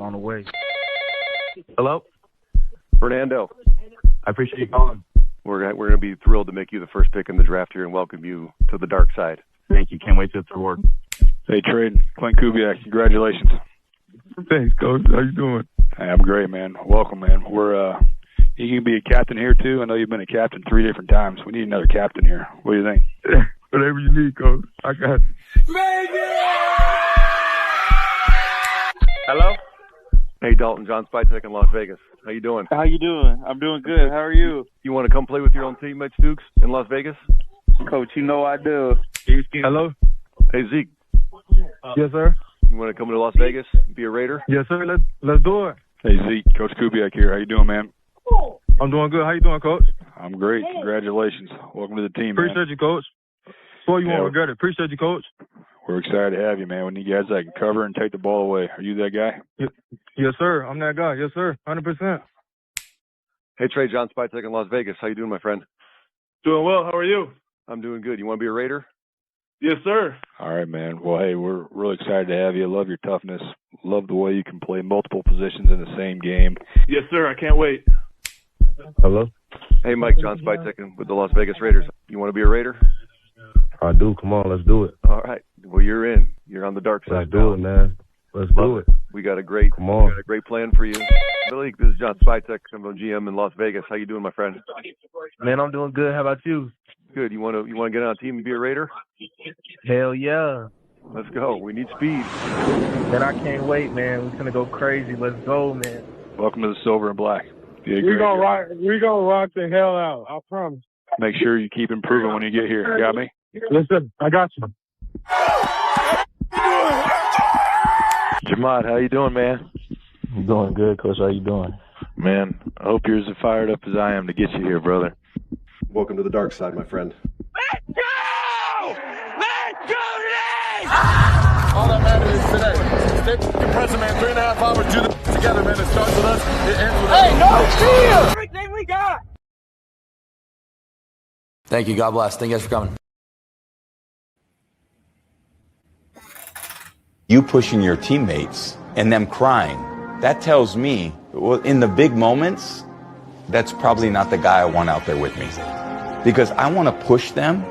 along the way. Hello? Fernando, I appreciate you calling. we're going to be thrilled to make you the first pick in the draft here and welcome you to the dark side. Thank you. Can't wait to reward. Hey, Trade. Clint Kubiak, congratulations. Thanks, Coach. How you doing? Hey, I'm great, man. Welcome, man. You can be a captain here, too. I know you've been a captain 3 different times. We need another captain here. What do you think? Whatever you need, Coach. I got it. Hello? Hey, Dalton, John Spytek in Las Vegas. How you doing? How you doing? I'm doing good. How are you? You want to come play with your own teammates, Dukes, in Las Vegas? Coach, you know I do. Hello? Hey, Zeke, Yes, sir. you want to come to Las Vegas, be a Raider? Yes, sir. Let's do it. Hey, Zeke. Coach Kubiak here. How you doing, man? I'm doing good. How you doing, Coach? I'm great. Congratulations. Welcome to the team, man. Appreciate you, Coach. Boy, you Yeah. won't regret it. Appreciate you, Coach. We're excited to have you, man. We need guys that can cover and take the ball away. Are you that guy? Yes, sir. I'm that guy. Yes, sir. 100%. Hey, Trey, John Spytek in Las Vegas. How you doing, my friend? Doing well. How are you? I'm doing good. You want to be a Raider? Yes, sir. All right, man. Well, hey, we're really excited to have you. Love your toughness. Love the way you can play multiple positions in the same game. Yes, sir. I can't wait. Hello? Hey, Mike, John Spytek with the Las Vegas Raiders. You want to be a Raider? I do. Come on. Let's do it. All right. Well, you're in. You're on the dark side. Let's do it, man. Let's do it. We got a great, Come on. plan for you. Billy, this is John Spytek. I'm a GM in Las Vegas. How you doing, my friend? Man, I'm doing good. How about you? Good. You want to get on a team and be a Raider? Hell yeah. Let's go. We need speed. Man, I can't wait, man. We're going to go crazy. Let's go, man. Welcome to the Silver and Black. You did We're great. gonna rock the hell out. I promise. Make sure you keep improving when you get here. You got me? Listen, I got you. Jamad, how you doing, man? I'm doing good, Coach. How you doing? Man, I hope you're as fired up as I am to get you here, brother. Welcome to the dark side, my friend. Let's go! Let's go today! All that matters is today. Stay compressing, man. 3.5 hours, do this together, man. It starts with us, it ends with us. Hey, no fear! Everything we got! Thank you. God bless. Thank you guys for coming. You pushing your teammates and them crying, that tells me, well, in the big moments, that's probably not the guy I want out there with me. Because I want to push them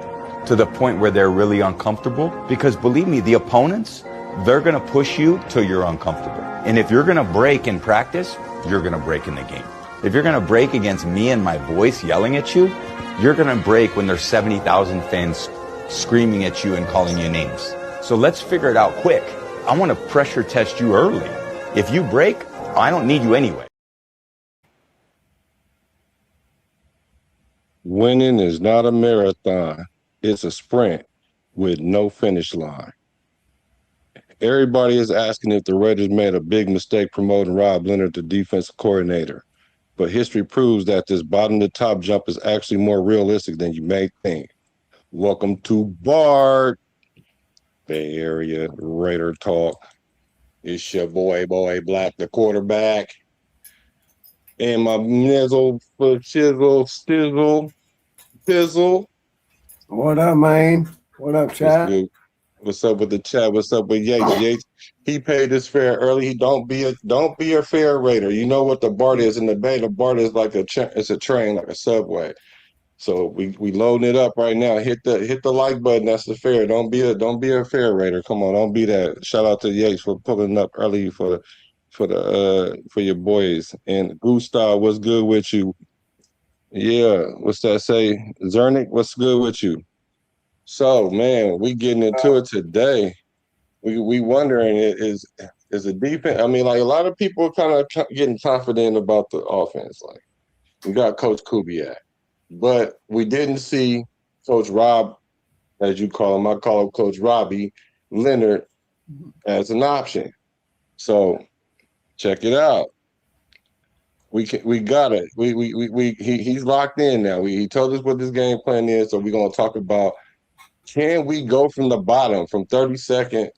to the point where they're really uncomfortable. Because believe me, the opponents, they're going to push you till you're uncomfortable. And if you're going to break in practice, you're going to break in the game. If you're going to break against me and my voice yelling at you, you're going to break when there's 70,000 fans screaming at you and calling you names. So let's figure it out quick. I want to pressure test you early. If you break, I don't need you anyway. Winning is not a marathon. It's a sprint with no finish line. Everybody is asking if the Raiders made a big mistake promoting Rob Leonard to defensive coordinator. But history proves that this bottom-to-top jump is actually more realistic than you may think. Welcome to Bart, Bay Area Raider Talk. It's your boy Black, the quarterback. And my nizzle for chisel, stizzle, pizzle. What up, man? What up, chat? What's up with the chat? What's up with Yates? Yates, he paid his fare early. He don't be a fare raider. You know what the BART is in the Bay? The BART is like it's a train, like a subway. So we loading it up right now. Hit the like button. That's the fare. Don't be a fare raider. Come on, don't be that. Shout out to Yates for pulling up early for your boys. And Gustav, what's good with you? Yeah, what's that say? Zernick, what's good with you? So, man, we getting into it today. We wondering is the defense. I mean, like a lot of people kind of getting confident about the offense. Like we got Coach Kubiak, but we didn't see Coach Rob, as you call him. I call him Coach Robbie Leonard as an option. So check it out. We got it. He's locked in now. He told us what this game plan is. So we're gonna talk about. Can we go from the bottom, from 32nd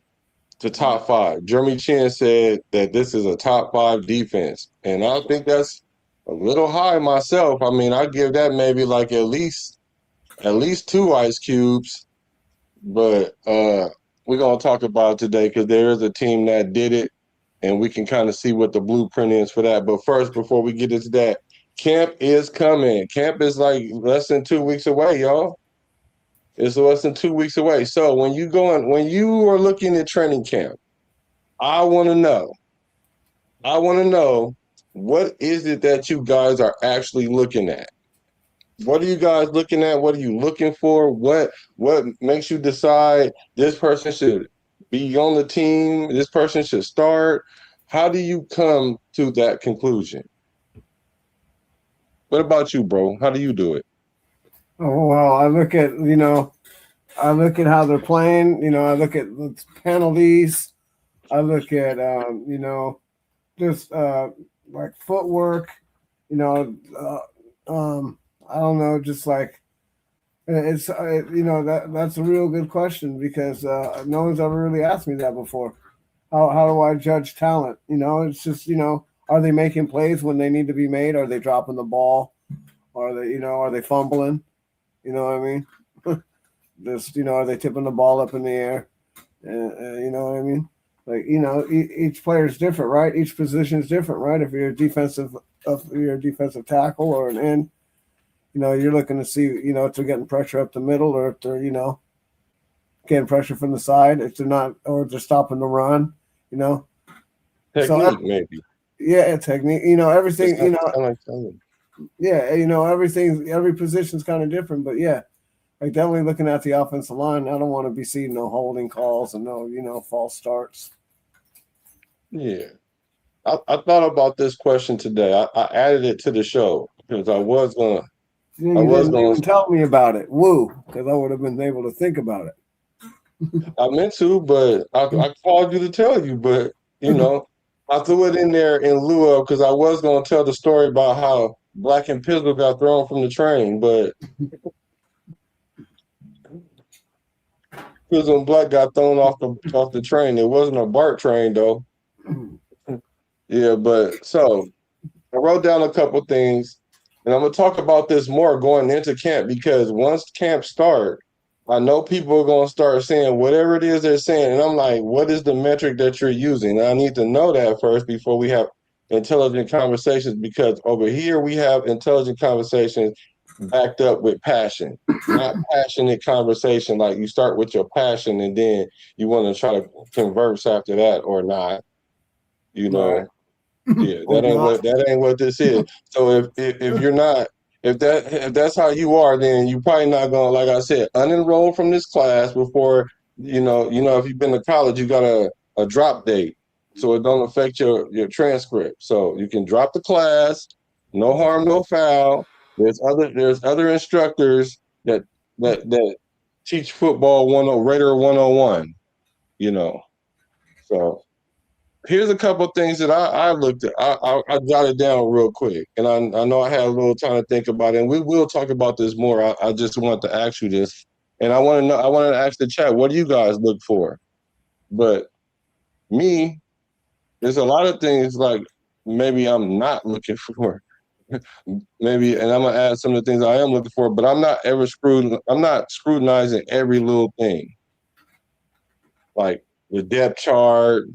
to top 5? Jeremy Chin said that this is a top 5 defense, and I think that's a little high myself. I mean, I give that maybe like at least 2 ice cubes, but we're gonna talk about it today because there is a team that did it, and we can kind of see what the blueprint is for that. But first, before we get into that, camp is coming. Camp is like less than 2 weeks away, y'all. It's less than 2 weeks away. So when you are looking at training camp, I want to know, what is it that you guys are actually looking at? What are you guys looking at? What are you looking for? What makes you decide this person should be on the team? This person should start? How do you come to that conclusion? What about you, bro? How do you do it? Oh, well, I look at how they're playing. I look at the penalties. I look at, just like footwork, I don't know, just like that's a real good question because no one's ever really asked me that before. How do I judge talent? It's just, are they making plays when they need to be made? Are they dropping the ball? Are they fumbling? You know what I mean? Just, are they tipping the ball up in the air? You know what I mean? Like, each player is different, right? Each position is different, right? If you're a defensive tackle or an end, you're looking to see, if they're getting pressure up the middle or if they're, getting pressure from the side, if they're not, or if they're stopping the run, Technique, maybe. Yeah, technique. Everything, every position's kind of different, but yeah. Like definitely looking at the offensive line, I don't want to be seeing no holding calls and no, false starts. Yeah. I thought about this question today. I added it to the show because I was going to. You didn't even tell me about it. Woo, because I would have been able to think about it. I meant to, but I called you to tell you, but, I threw it in there in lieu of because I was going to tell the story about how Black and Pistol got thrown from the train, but Pistol and Black got thrown off the train. It wasn't a BART train, though. Yeah, but so I wrote down a couple things, and I'm going to talk about this more going into camp because once camp start, I know people are going to start saying whatever it is they're saying, and I'm like, what is the metric that you're using? And I need to know that first before we have intelligent conversations because over here we have intelligent conversations backed up with passion, not passionate conversation like you start with your passion and then you want to try to converse after that or not, Right. Yeah, that ain't what this is. So if you're not, if that's how you are, then you're probably not gonna, like I said, unenroll from this class before if you've been to college, you got a drop date, so it don't affect your transcript. So you can drop the class, no harm, no foul. There's other instructors that teach football Raider 101, So here's a couple of things that I looked at. I jotted down real quick, and I know I had a little time to think about it, and we will talk about this more. I just want to ask you this, and I wanted to ask the chat, what do you guys look for? But me, there's a lot of things like maybe I'm not looking for. Maybe, and I'm gonna add some of the things I am looking for, but I'm not scrutinizing every little thing, like the depth chart,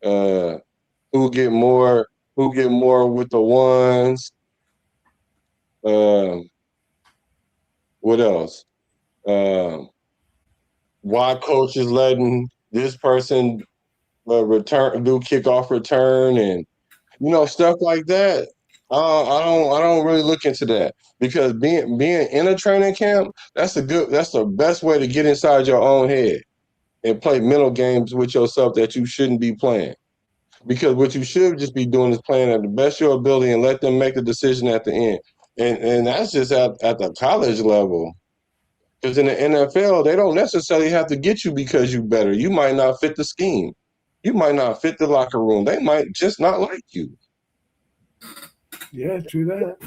who get more with the ones, what else? Why coach is letting this person do kickoff return and stuff like that. I don't really look into that because being in a training camp, that's the best way to get inside your own head and play mental games with yourself that you shouldn't be playing. Because what you should just be doing is playing at the best of your ability and let them make the decision at the end. And that's just at the college level. Because in the NFL, they don't necessarily have to get you because you're better. You might not fit the scheme. You might not fit the locker room. They might just not like you. Yeah, true that.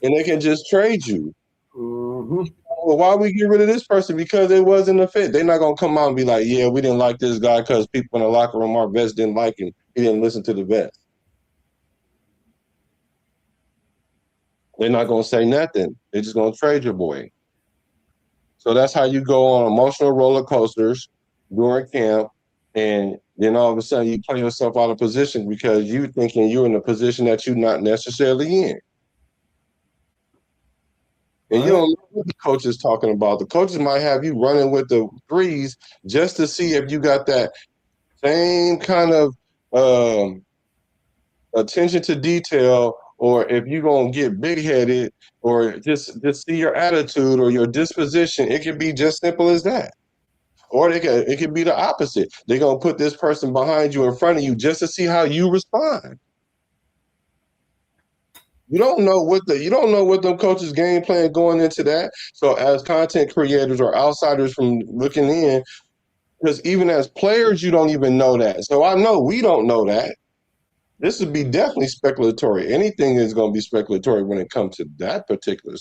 And they can just trade you. Mm-hmm. Well, why we get rid of this person? Because it wasn't a fit. They're not going to come out and be like, yeah, we didn't like this guy because people in the locker room, our vets didn't like him. He didn't listen to the vets. They're not going to say nothing. They're just going to trade your boy. So that's how you go on emotional roller coasters during camp, and Then all of a sudden you play yourself out of position because you thinking you're in a position that you're not necessarily in. And you don't know what the coach is talking about. The coaches might have you running with the threes just to see if you got that same kind of attention to detail, or if you're gonna get big-headed, or just see your attitude or your disposition. It can be just simple as that. Or it could be the opposite. They're gonna put this person behind you in front of you just to see how you respond. You don't know what them coaches' game plan going into that. So as content creators or outsiders from looking in, because even as players, you don't even know that. So I know we don't know that. This would be definitely speculatory. Anything is going to be speculatory when it comes to that particular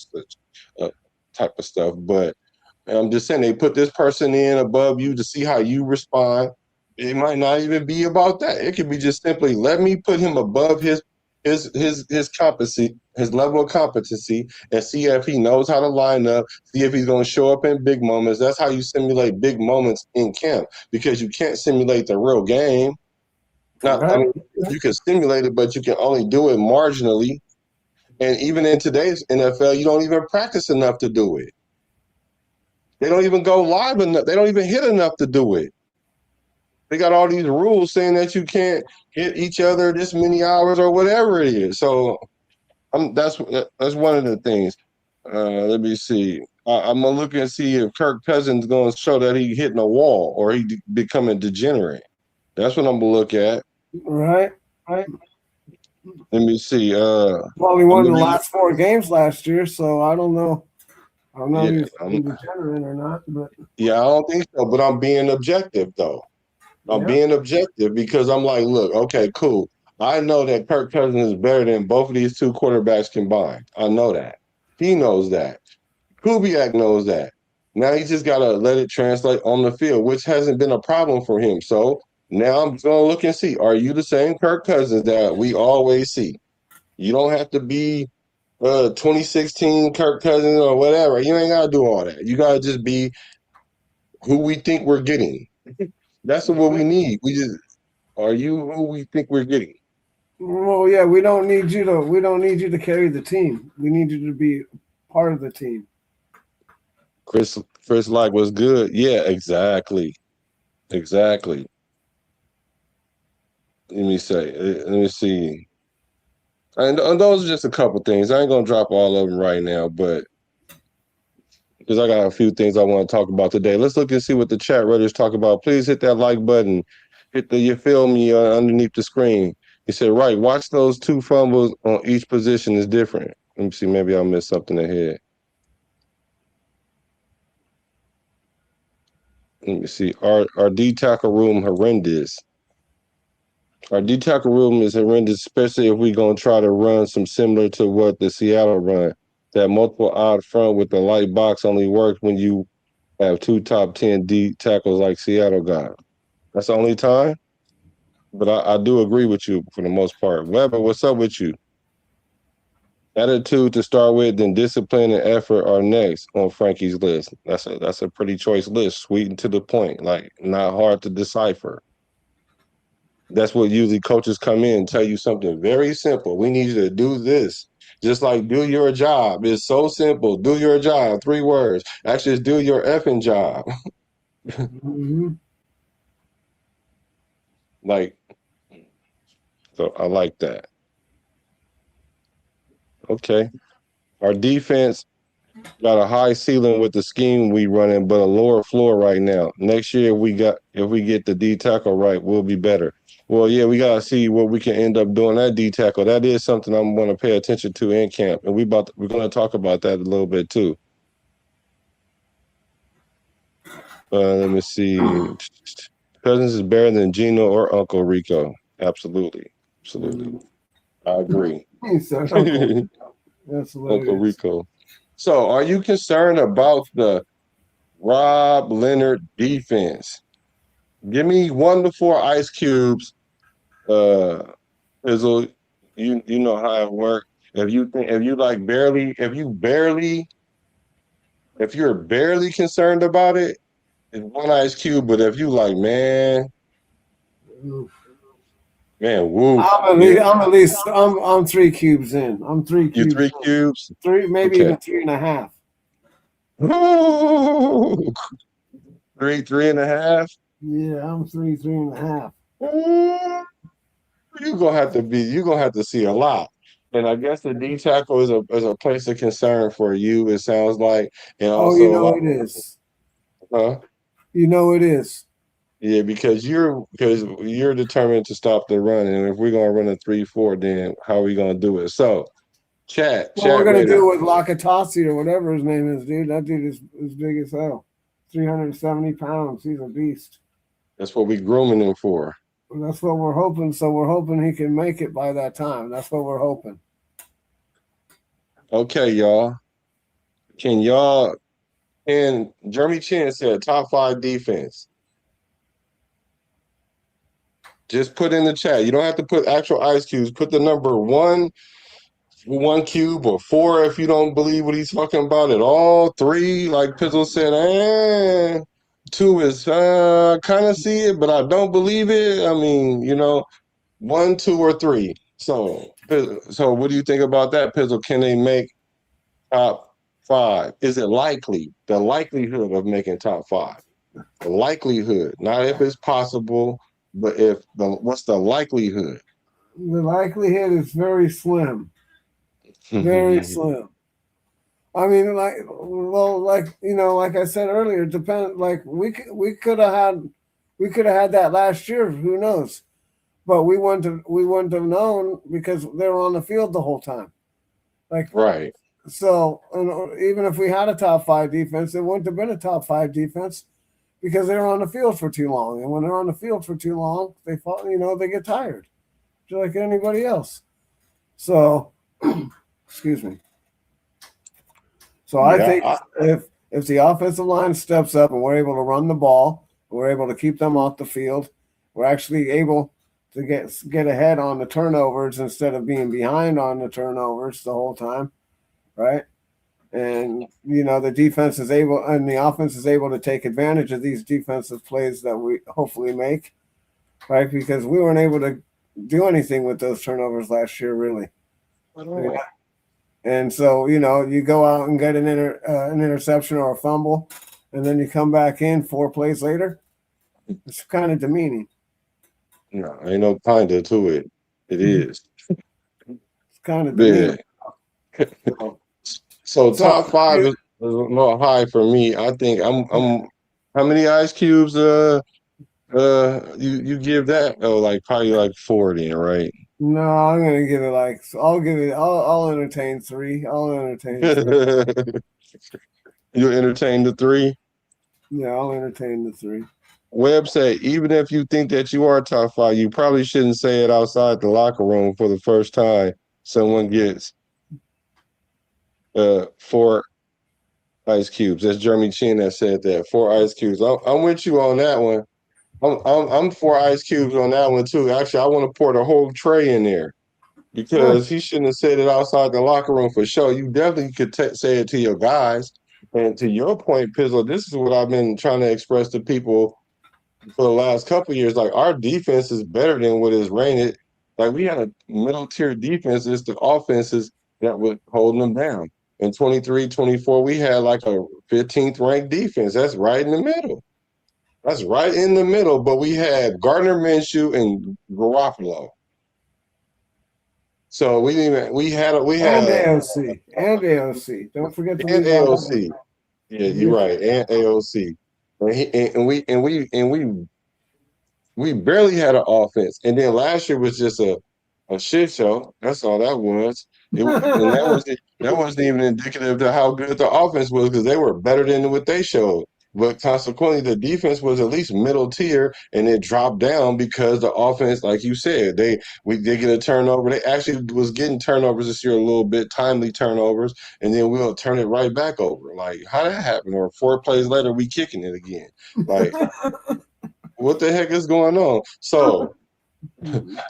type of stuff. But I'm just saying, they put this person in above you to see how you respond. It might not even be about that. It could be just simply, let me put him above his competency, his level of competency, and see if he knows how to line up, see if he's going to show up in big moments. That's how you simulate big moments in camp, because you can't simulate the real game. I mean, you can simulate it, but you can only do it marginally. And even in today's NFL, you don't even practice enough to do it. They don't even go live enough. They don't even hit enough to do it. They got all these rules saying that you can't hit each other this many hours or whatever it is. So that's one of the things. Let me see. I'm going to look and see if Kirk Cousins is going to show that he hitting a wall or he becoming degenerate. That's what I'm going to look at. Right. Let me see. Well, he won the last 4 games last year, so I don't know. I don't know if he's degenerate or not. But yeah, I don't think so. But I'm being objective, though. I'm being objective because I'm like, look, okay, cool. I know that Kirk Cousins is better than both of these 2 quarterbacks combined. I know that. He knows that. Kubiak knows that. Now he just got to let it translate on the field, which hasn't been a problem for him. So now I'm going to look and see, are you the same Kirk Cousins that we always see? You don't have to be 2016 Kirk Cousins or whatever. You ain't got to do all that. You got to just be who we think we're getting. That's what we need. Are you who we think we're getting? Well, yeah, we don't need you to carry the team. We need you to be part of the team. Chris like was good. Yeah, exactly. Let me see. And those are just a couple things. I ain't gonna drop all of them right now, but because I got a few things I want to talk about today. Let's look and see what the chat redditors talk about. Please hit that like button. Hit the you feel me underneath the screen. He said, right, watch those 2 fumbles on each position is different. Let me see, maybe I missed something ahead. Let me see. Our D tackle room horrendous. Our D tackle room is horrendous, especially if we're gonna try to run some similar to what the Seattle run. That multiple odd front with the light box only works when you have 2 top 10 D tackles like Seattle got. That's the only time. But I do agree with you for the most part. Weber, what's up with you? Attitude to start with, then discipline and effort are next on Frankie's list. That's a pretty choice list, sweet and to the point, like not hard to decipher. That's what usually coaches come in and tell you something very simple. We need you to do this. Just like do your job. It's so simple. Do your job. 3 words. Actually, it's do your effing job. So I like that. Okay. Our defense got a high ceiling with the scheme we running, but a lower floor right now. Next year, if we get the D tackle right, we'll be better. Well, yeah, we gotta see what we can end up doing at D tackle. That is something I'm going to pay attention to in camp, and we're going to talk about that a little bit too. Let me see. Cousins is better than Gino or Uncle Rico. Absolutely. I agree. That's Uncle Rico. So, are you concerned about the Rob Leonard defense? Give me 1 to 4 ice cubes. Fizzle, you know how it works. If you're barely concerned about it, it's 1 ice cube. But if you like, man, Man, woo. I'm 3 cubes in. I'm 3 cubes. You 3 cubes? 3, maybe Okay. even 3.5. Ooh. 3.5. Yeah, I'm 3.5. You're gonna have to see a lot. And I guess the D tackle is a place of concern for you, it sounds like. And also it is. huh? You know it is. Yeah, because you're determined to stop the run. And if we're gonna run a 3-4, then how are we gonna do it? So chat We're gonna Raider. do it with Lakatasi or whatever his name is, dude. That dude is big as hell. 370 pounds. He's a beast. That's what we're grooming him for. That's what we're hoping. So we're hoping he can make it by that time. That's what we're hoping. Okay, y'all. And Jeremy Chin said top 5 defense. Just put in the chat. You don't have to put actual ice cubes. Put the number 1 cube or 4 if you don't believe what he's talking about at all. 3, like Pizzle said, 2 is kind of see it, but I don't believe it. I mean, 1, 2, or 3. So what do you think about that, Pizzle? Can they make top 5? Is it likely? The likelihood of making top 5. The likelihood, not if it's possible, but what's the likelihood? The likelihood is very slim. Very slim. I mean, like I said earlier, depend. Like we could have had that last year. Who knows? But we wouldn't have known because they were on the field the whole time. Like right. So even if we had a top 5 defense, it wouldn't have been a top 5 defense because they were on the field for too long. And when they're on the field for too long, they get tired, just like anybody else. So, excuse me. So I think if the offensive line steps up and we're able to run the ball, we're able to keep them off the field, we're actually able to get ahead on the turnovers instead of being behind on the turnovers the whole time, right? And the defense is able and the offense is able to take advantage of these defensive plays that we hopefully make, right? Because we weren't able to do anything with those turnovers last year, really. And so, you go out and get an interception or a fumble, and then you come back in 4 plays later. It's kind of demeaning. No, ain't no kinda to it. It is. It's kind of demeaning. So top 5 is a little high for me. I think I'm how many ice cubes you give that? Oh, like probably like 40, right? No, I'm gonna give it I'll entertain 3. I'll entertain 3. You'll entertain the 3? Yeah, I'll entertain the 3. Webb said, even if you think that you are top 5, you probably shouldn't say it outside the locker room for the first time someone gets 4 ice cubes. That's Jeremy Chin that said that. 4 ice cubes. I'm with you on that one. I'm 4 ice cubes on that one too. Actually, I want to pour the whole tray in there because he shouldn't have said it outside the locker room for sure. You definitely could say it to your guys. And to your point, Pizzle, this is what I've been trying to express to people for the last couple of years. Like, our defense is better than what is rated. Like, we had a middle tier defense. It's the offenses that were holding them down. In 23, 24, we had like a 15th ranked defense. That's right in the middle. That's right in the middle. But we had Gardner Minshew and Garoppolo. So we had AOC. Don't forget the AOC. Yeah, you're right. And AOC. And we barely had an offense. And then last year was just a shit show. That's all that was. And that wasn't even indicative to how good the offense was because they were better than what they showed. But consequently, the defense was at least middle tier, and it dropped down because the offense, like you said, they get a turnover. They actually was getting turnovers this year a little bit, timely turnovers, and then we'll turn it right back over. Like, how did that happen? Or 4 plays later, we kicking it again. Like, what the heck is going on? So top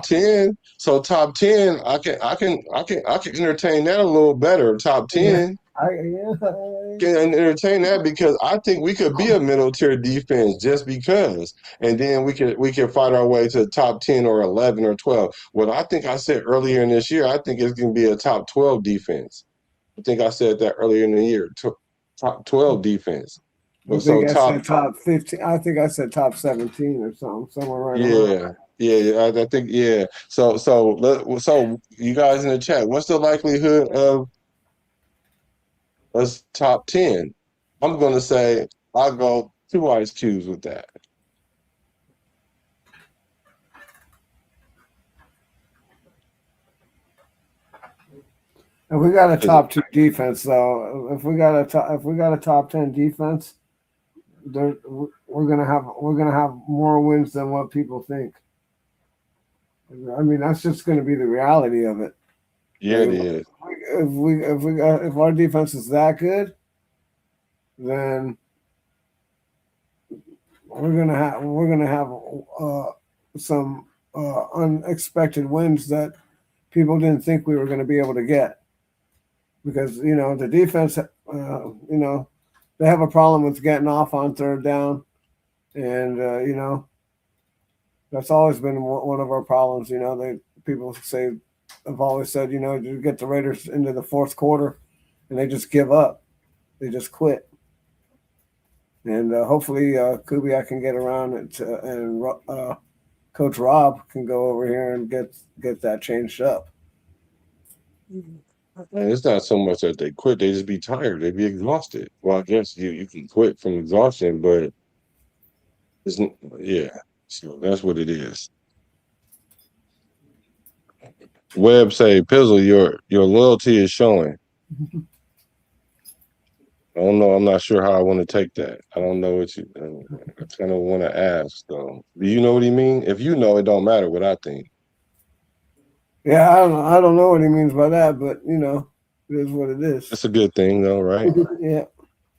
10. So top 10, I can entertain that a little better. Top 10. Can entertain that because I think we could be a middle tier defense just because, and then we can fight our way to top 10 or 11 or 12. What I think I said earlier in this year, I think it's going to be a top 12 defense. I think I said that earlier in the year, top 12 defense. I think I said top 15. I think I said top 17 or something, somewhere right around. Yeah. I think So you guys in the chat, what's the likelihood of us top 10? I'm going to say I'll go 2 ice cubes with that. If we got a top 2 defense, though, if we got a top 10 defense, we're gonna have more wins than what people think. I mean, that's just going to be the reality of it. Yeah, it is. If our defense is that good, then we're gonna have some unexpected wins that people didn't think we were going to be able to get. Because, the defense, they have a problem with getting off on third down. And, that's always been one of our problems. People have always said, you get the Raiders into the fourth quarter and they just give up. They just quit. And hopefully Kubiak can get around and Coach Rob can go over here and get that changed up. And it's not so much that they quit; they just be tired. They be exhausted. Well, I guess you can quit from exhaustion, but so that's what it is. Webb say, Pizzle, your loyalty is showing. I don't know. I'm not sure how I want to take that. I don't know what you. I kind of want to ask though. Do you know what he mean? If you know, it don't matter what I think. Yeah, I don't know what he means by that, but it is what it is. It's a good thing though, right? Yeah.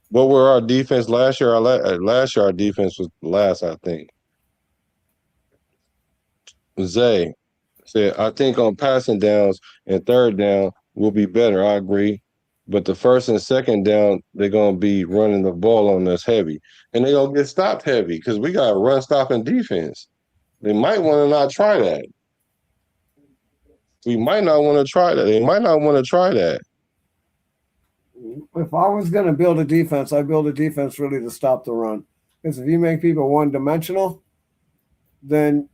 What were our defense last year? Last year our defense was last, I think. Zay said, I think on passing downs and third down we'll be better. I agree. But the first and second down, they're going to be running the ball on us heavy. And they're going to get stopped heavy because we got a run-stopping defense. They might want to not try that. We might not want to try that. They might not want to try that. If I was going to build a defense, I'd build a defense really to stop the run. Because if you make people one-dimensional, then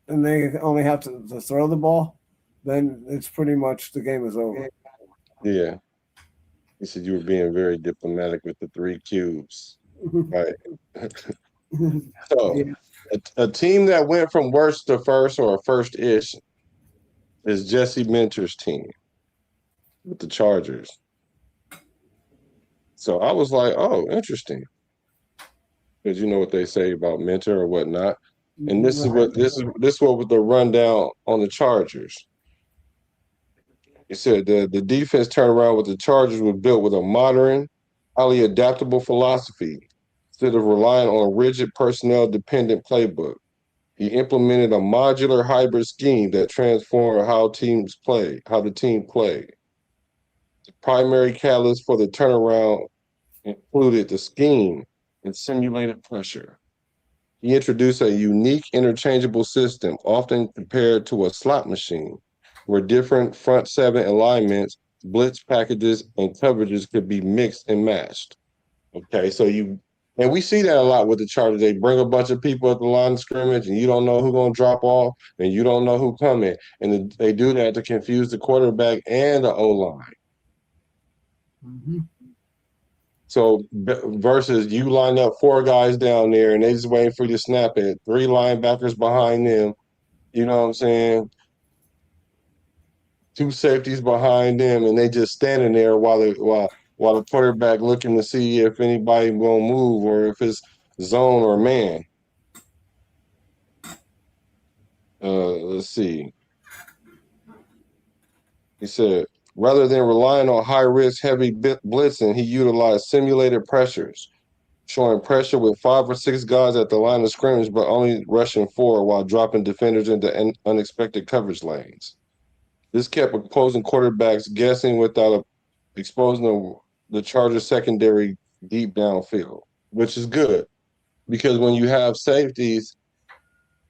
they only have to throw the ball, then it's pretty much the game is over. Yeah. You said you were being very diplomatic with the 3 cubes. Right. So a team that went from worst to first or first-ish is Jesse Minter's team with the Chargers. So I was like, oh, interesting. Because you know what they say about Minter or whatnot. And this is what was the rundown on the Chargers. He said the defense turnaround with the Chargers was built with a modern, highly adaptable philosophy instead of relying on a rigid personnel-dependent playbook. He implemented a modular hybrid scheme that transformed how the team played. The primary catalyst for the turnaround included the scheme and simulated pressure. He introduced a unique interchangeable system, often compared to a slot machine, where different front seven alignments, blitz packages, and coverages could be mixed and matched. Okay, and we see that a lot with the Chargers. They bring a bunch of people at the line of scrimmage, and you don't know who's going to drop off, and you don't know who's coming. And they do that to confuse the quarterback and the O-line. Mm-hmm. So versus you line up 4 guys down there, and they just waiting for you to snap it. 3 linebackers behind them. You know what I'm saying? 2 safeties behind them, and they just standing there while the quarterback looking to see if anybody will move or if it's zone or man. Let's see. He said, rather than relying on high-risk, heavy blitzing, he utilized simulated pressures, showing pressure with 5 or 6 guys at the line of scrimmage, but only rushing 4 while dropping defenders into unexpected coverage lanes. This kept opposing quarterbacks guessing without exposing the Chargers secondary deep downfield, which is good because when you have safeties,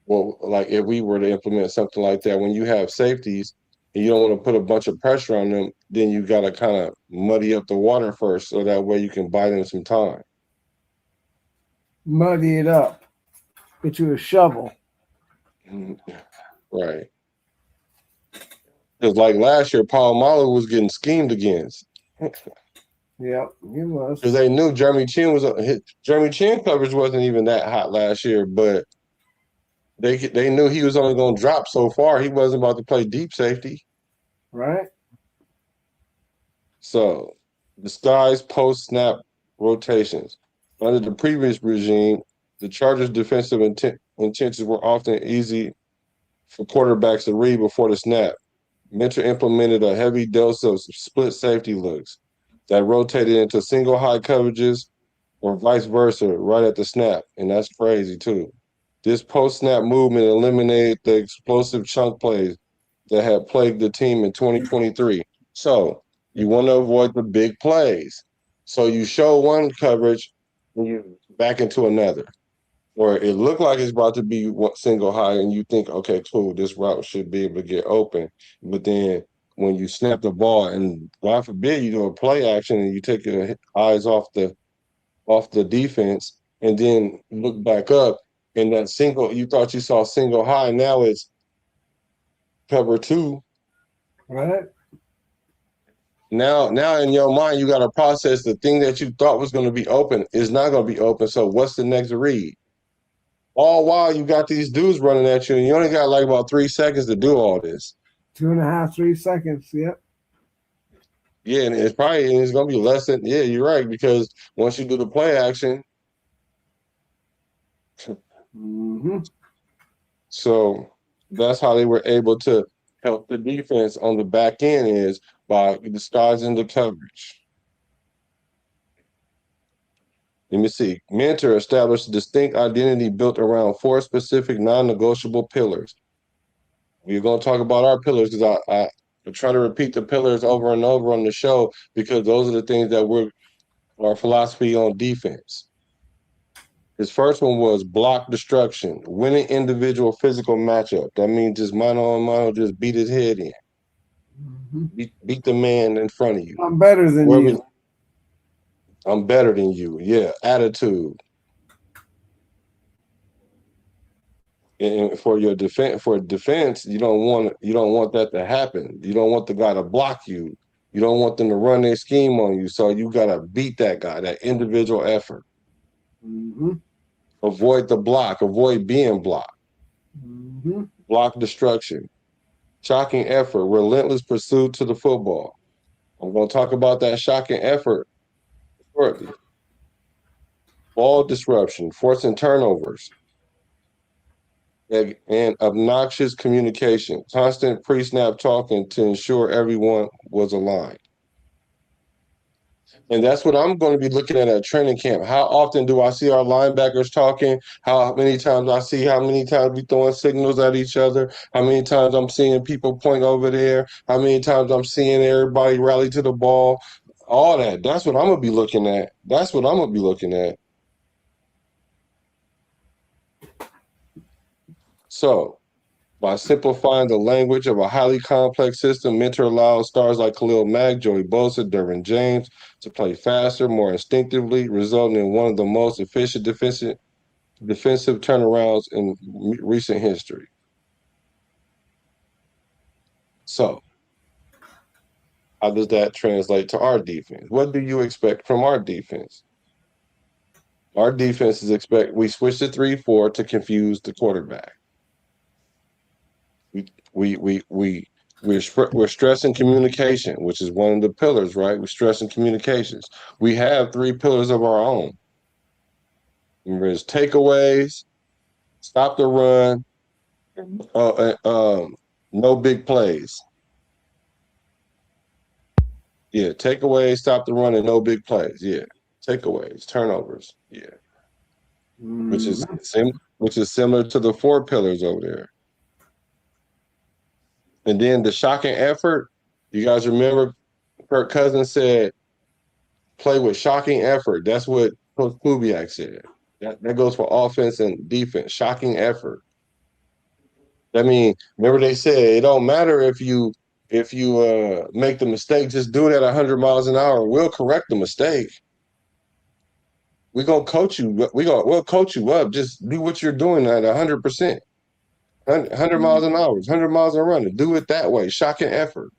well, like if we were to implement something like that, when you have safeties and you don't want to put a bunch of pressure on them, then you got to kind of muddy up the water first so that way you can buy them some time. Muddy it up. Get you a shovel. Right. Because like last year, Palomalo was getting schemed against. Yep, he was. Because they knew Jeremy Chin coverage wasn't even that hot last year, but they knew he was only going to drop so far. He wasn't about to play deep safety. Right. So, disguised post-snap rotations. Under the previous regime, the Chargers' defensive intentions were often easy for quarterbacks to read before the snap. Mentor implemented a heavy dose of split safety looks that rotated into single high coverages or vice versa right at the snap, and that's crazy too. This post-snap movement eliminated the explosive chunk plays that had plagued the team in 2023. So you want to avoid the big plays. So you show one coverage and you back into another. Or it looked like it's about to be single high and you think, okay, cool, this route should be able to get open. But then when you snap the ball and God forbid you do a play action and you take your eyes off the defense and then look back up and that single, you thought you saw single high, now it's cover two. Right. Now in your mind, you got to process the thing that you thought was going to be open is not going to be open. So what's the next read? All while you got these dudes running at you, and you only got like about 3 seconds to do all this. 2.5, 3 seconds. Yep. Yeah, and it's going to be less than. Yeah, you're right, because once you do the play action, so that's how they were able to help the defense on the back end is by disguising the coverage. Let me see. Mentor established a distinct identity built around 4 specific non-negotiable pillars. We're going to talk about our pillars because I try to repeat the pillars over and over on the show because those are the things that our philosophy on defense. His first one was block destruction, winning individual physical matchup. That means just mano a mano, just beat his head in. Beat the man in front of you. I'm better than you. I'm better than you. Yeah, attitude. And for defense, you don't want that to happen. You don't want the guy to block you. You don't want them to run their scheme on you. So you gotta beat that guy, that individual effort. Avoid the block. Avoid being blocked. Block destruction. Shocking effort. Relentless pursuit to the football. I'm going to talk about that shocking effort shortly. Ball disruption. Forcing turnovers. And obnoxious communication. Constant pre-snap talking to ensure everyone was aligned. And that's what I'm going to be looking at training camp. How often do I see our linebackers talking? How many times we throwing signals at each other? How many times I'm seeing people point over there? How many times I'm seeing everybody rally to the ball? All that. That's what I'm going to be looking at. So, by simplifying the language of a highly complex system, Mentor allows stars like Khalil Mack, Joey Bosa, Derwin James to play faster, more instinctively, resulting in one of the most efficient defensive turnarounds in recent history. So, how does that translate to our defense? What do you expect from our defense? Our defense we switch to 3-4 to confuse the quarterback. We're stressing communication, which is one of the pillars, right? We're stressing communications. We have 3 pillars of our own. There's takeaways, stop the run, no big plays. Yeah, takeaways, stop the run, and no big plays. Yeah, takeaways, turnovers. Yeah, which is similar to the 4 pillars over there. And then the shocking effort, you guys remember Kirk Cousins said, play with shocking effort. That's what Coach Kubiak said. That goes for offense and defense. Shocking effort. I mean, remember they said it don't matter if you make the mistake, just do it at 100 miles an hour. We'll correct the mistake. We're gonna coach you. We'll coach you up. Just do what you're doing at 100%. 100 miles an hour, 100 miles an hour. Do it that way. Shocking effort.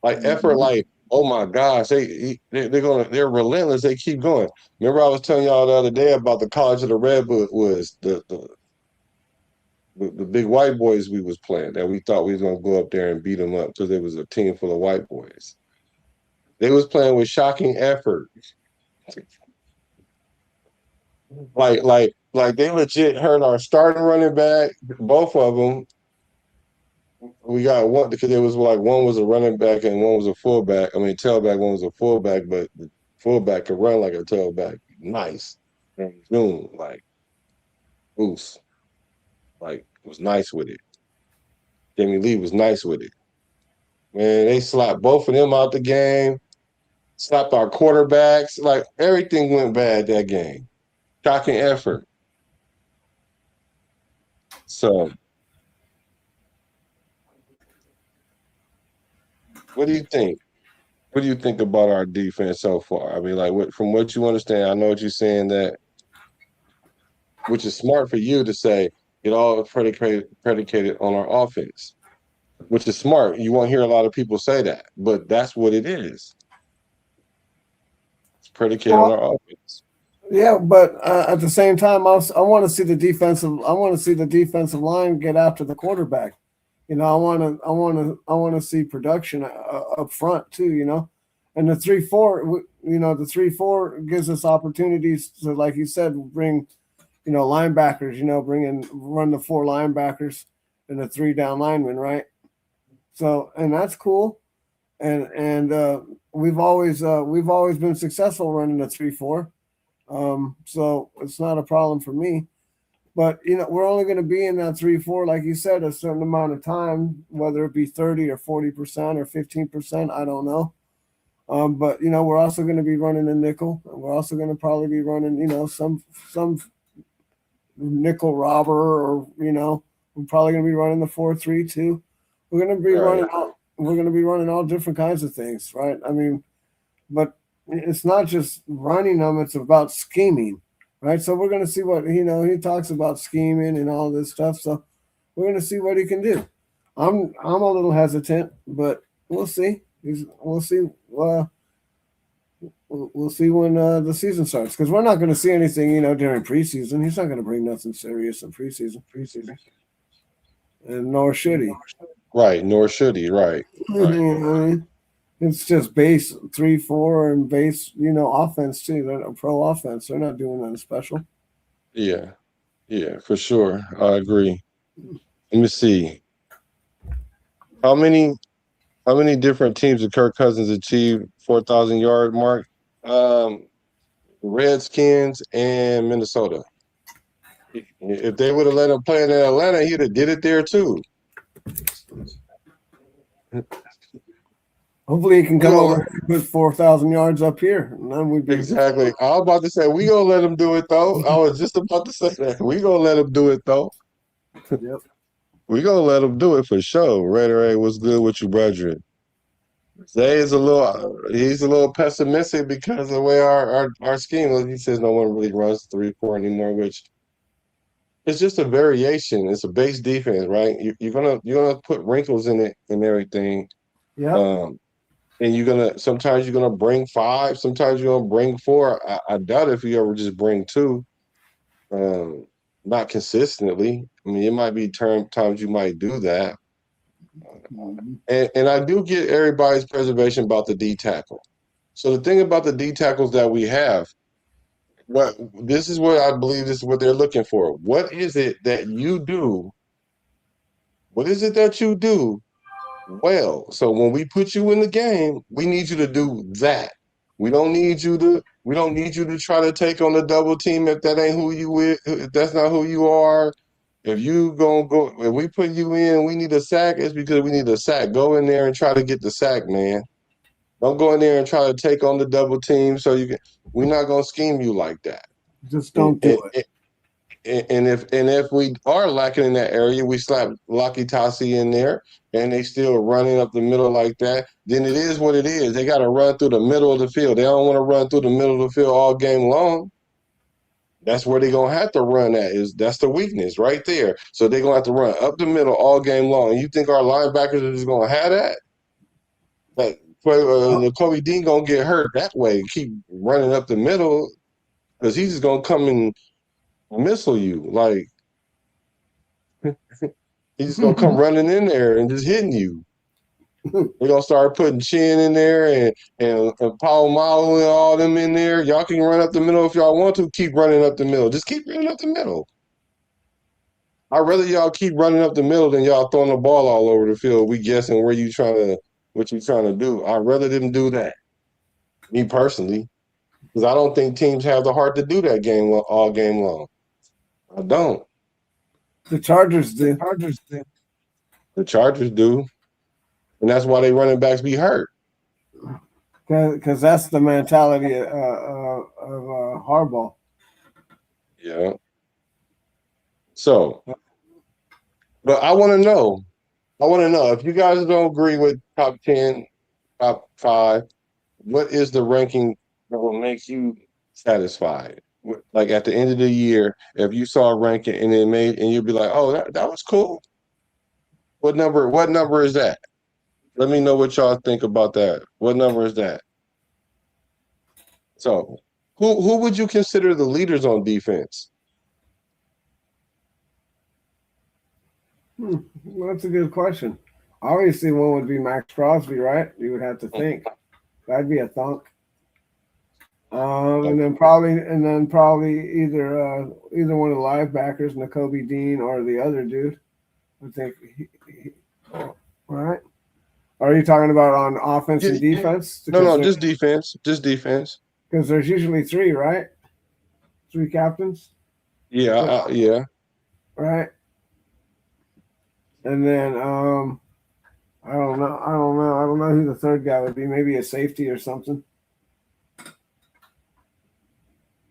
Like effort, like, oh my gosh, they're relentless. They keep going. Remember, I was telling y'all the other day about the College of the Redwoods, the big white boys we was playing that we thought we was gonna go up there and beat them up because it was a team full of white boys. They was playing with shocking effort. Like they legit hurt our starting running back, both of them. We got one because it was like one was a running back and one was a fullback. I mean, tailback, one was a fullback, but the fullback could run like a tailback. Nice. Boom, like, boost. Like, was nice with it. Jamie Lee was nice with it. Man, they slapped both of them out the game, slapped our quarterbacks. Like, everything went bad that game. Shocking effort. So, what do you think? What do you think about our defense so far? I mean, like, from what you understand, I know what you're saying that, which is smart for you to say, it all is predicated on our offense, which is smart. You won't hear a lot of people say that, but that's what it is. It's predicated on our offense. Yeah, but at the same time, I want to see the defensive line get after the quarterback. You know, I want to see production up front too. You know, and the 3-4, you know, the 3-4 gives us opportunities to, like you said, bring, you know, linebackers. You know, run the 4 linebackers and the 3 down linemen, right? So, and that's cool. And we've always been successful running the 3-4. So it's not a problem for me. But, you know, we're only going to be in that 3-4, like you said, a certain amount of time, whether it be 30 or 40% or 15%, I don't know. But, you know, we're also going to be running a nickel. And we're also going to probably be running, you know, some nickel robber, or, you know, we're probably going to be running the 4-3 too. We're going to be running all different kinds of things, right? I mean, but it's not just running them, it's about scheming, right? So we're going to see what, you know, he talks about scheming and all this stuff. So we're going to see what he can do. I'm a little hesitant, but we'll see. We'll see. We'll see when the season starts, because we're not going to see anything, you know, during preseason. He's not going to bring nothing serious in preseason, and nor should he. Right, nor should he. Right. I mean, it's just base 3-4 and base, you know, offense too. They're a pro offense. They're not doing nothing special. Yeah, for sure. I agree. Let me see. How many different teams did Kirk Cousins achieve 4,000-yard mark? Redskins and Minnesota. If they would have let him play in Atlanta, he'd have did it there too. Hopefully he can come over and put 4,000 yards up here. And then we'd be exactly. I was about to say, we gonna let him do it though. I was just about to say that. We gonna let him do it though. Yep. We gonna let him do it for sure. Ray, what's good with you, brethren? Zay is he's a little pessimistic because of the way our scheme is. He says no one really runs 3-4 anymore, which it's just a variation. It's a base defense, right? You're gonna put wrinkles in it and everything. Yeah. And sometimes you're gonna bring 5, sometimes you're gonna bring 4. I doubt if you ever just bring 2. Not consistently. I mean, it might be times you might do that. And I do get everybody's preservation about the D tackle. So the thing about the D tackles that we have, this is what I believe this is what they're looking for. What is it that you do? What is it that you do well? So when we put you in the game, we need you to do that. We don't need you to try to take on the double team if that ain't who you with, if that's not who you are. If we put you in, we need a sack, it's because we need a sack. Go in there and try to get the sack, man. Don't go in there and try to take on the double team. So you can. We're not gonna scheme you like that. Just don't do it. And if we are lacking in that area, we slap Lucky Tassi in there, and they still running up the middle like that. Then it is what it is. They got to run through the middle of the field. They don't want to run through the middle of the field all game long. That's where they're gonna have to run at. That's the weakness right there. So they're gonna have to run up the middle all game long. You think our linebackers are just gonna have that? Like Kobe Dean gonna get hurt that way. Keep running up the middle because he's just gonna come and missile you. Like he's just gonna come running in there and just hitting you. They're gonna start putting Chin in there and Paul Malu and all them in there. Y'all can run up the middle if y'all want to. Keep running up the middle. Just keep running up the middle. I'd rather y'all keep running up the middle than y'all throwing the ball all over the field. We guessing what you trying to do. I'd rather them do that. Me personally, because I don't think teams have the heart to do that all game long. I don't. The Chargers do. The Chargers do. And that's why they running backs be hurt. Because that's the mentality of Harbaugh. Yeah. So, but I want to know if you guys don't agree with top 10, top 5, what is the ranking that will make you satisfied? Like at the end of the year, if you saw a ranking and you'd be like, oh, that was cool. What number is that? Let me know what y'all think about that. What number is that? So, who would you consider the leaders on defense? Well, that's a good question. Obviously, one would be Maxx Crosby, right? You would have to think that'd be a thunk. And then probably either one of the linebackers, Nakobe Dean, or the other dude. I think, right? Are you talking about on offense and defense? No, just defense. Just defense. Because there's usually 3, right? 3 captains. Yeah, yeah. Right. And then I don't know who the third guy would be. Maybe a safety or something.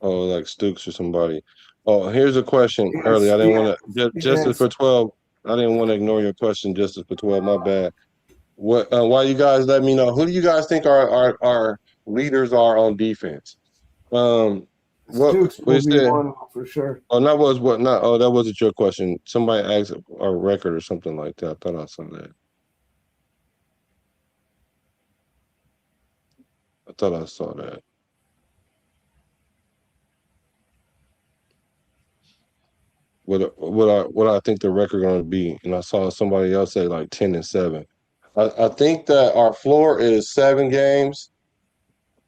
Oh, like Stooks or somebody. Oh, here's a question early. I didn't want to justice for 12. I didn't want to ignore your question. Justice for 12. My bad. What? Why you guys let me know? Who do you guys think our leaders are on defense? Stooks will be one for sure. Oh, that was what? Not. Oh, that wasn't your question. Somebody asked our record or something like that. I thought I saw that. I thought I saw that. What I think the record going to be, and I saw somebody else say like 10-7. I think that our floor is 7 games,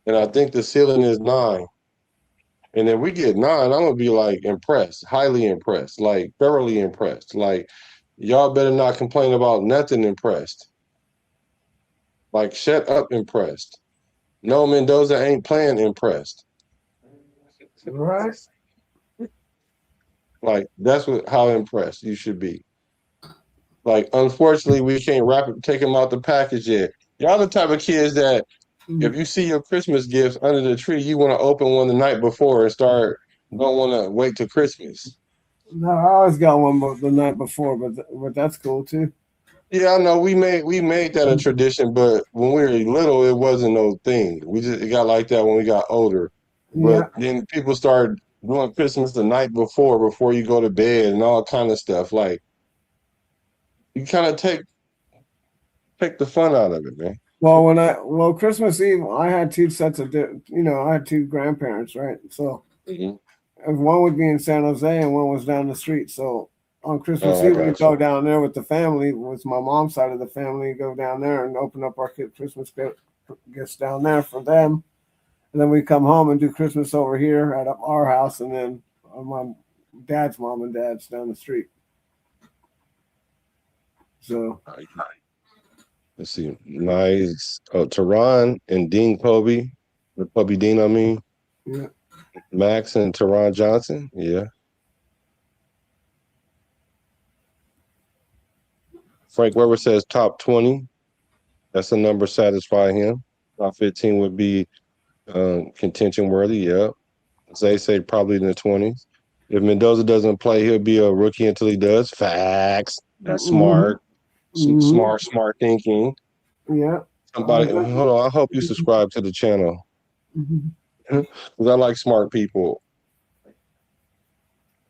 and I think the ceiling is 9. And if we get 9, I'm gonna be like impressed, highly impressed, like thoroughly impressed. Like y'all better not complain about nothing. Impressed. Like shut up, impressed. No, Mendoza ain't playing impressed. Right. Like that's how impressed you should be. Like unfortunately, we can't take him out the package yet. Y'all the type of kids that if you see your Christmas gifts under the tree, you want to open one the night before and don't want to wait till Christmas. No, I always got one the night before, but that's cool too. Yeah, I know we made that a tradition, but when we were little, it wasn't no thing. It got like that when we got older. But then people started doing Christmas the night before you go to bed and all kind of stuff. Like you kind of take the fun out of it, man. Well, Christmas Eve, I had 2 sets of, I had 2 grandparents, right? So one would be in San Jose and one was down the street. So on Christmas Eve, we'd go down there with the family, with my mom's side of the family, go down there and open up our Christmas gifts down there for them. And then we come home and do Christmas over here at our house, and then my dad's mom and dad's down the street. So. Let's see. Nice. Oh, Teron and Dean Kobe. The Kobe Dean, I mean. Yeah. Max and Teron Johnson. Yeah. Frank Weber says top 20. That's a number satisfy him. Top 15 would be contention worthy. Yep. Zay say probably in the 20s. If Mendoza doesn't play, he'll be a rookie until he does. Facts. That's smart. Smart thinking. Yeah. Somebody, hold on. I hope you subscribe to the channel because I like smart people.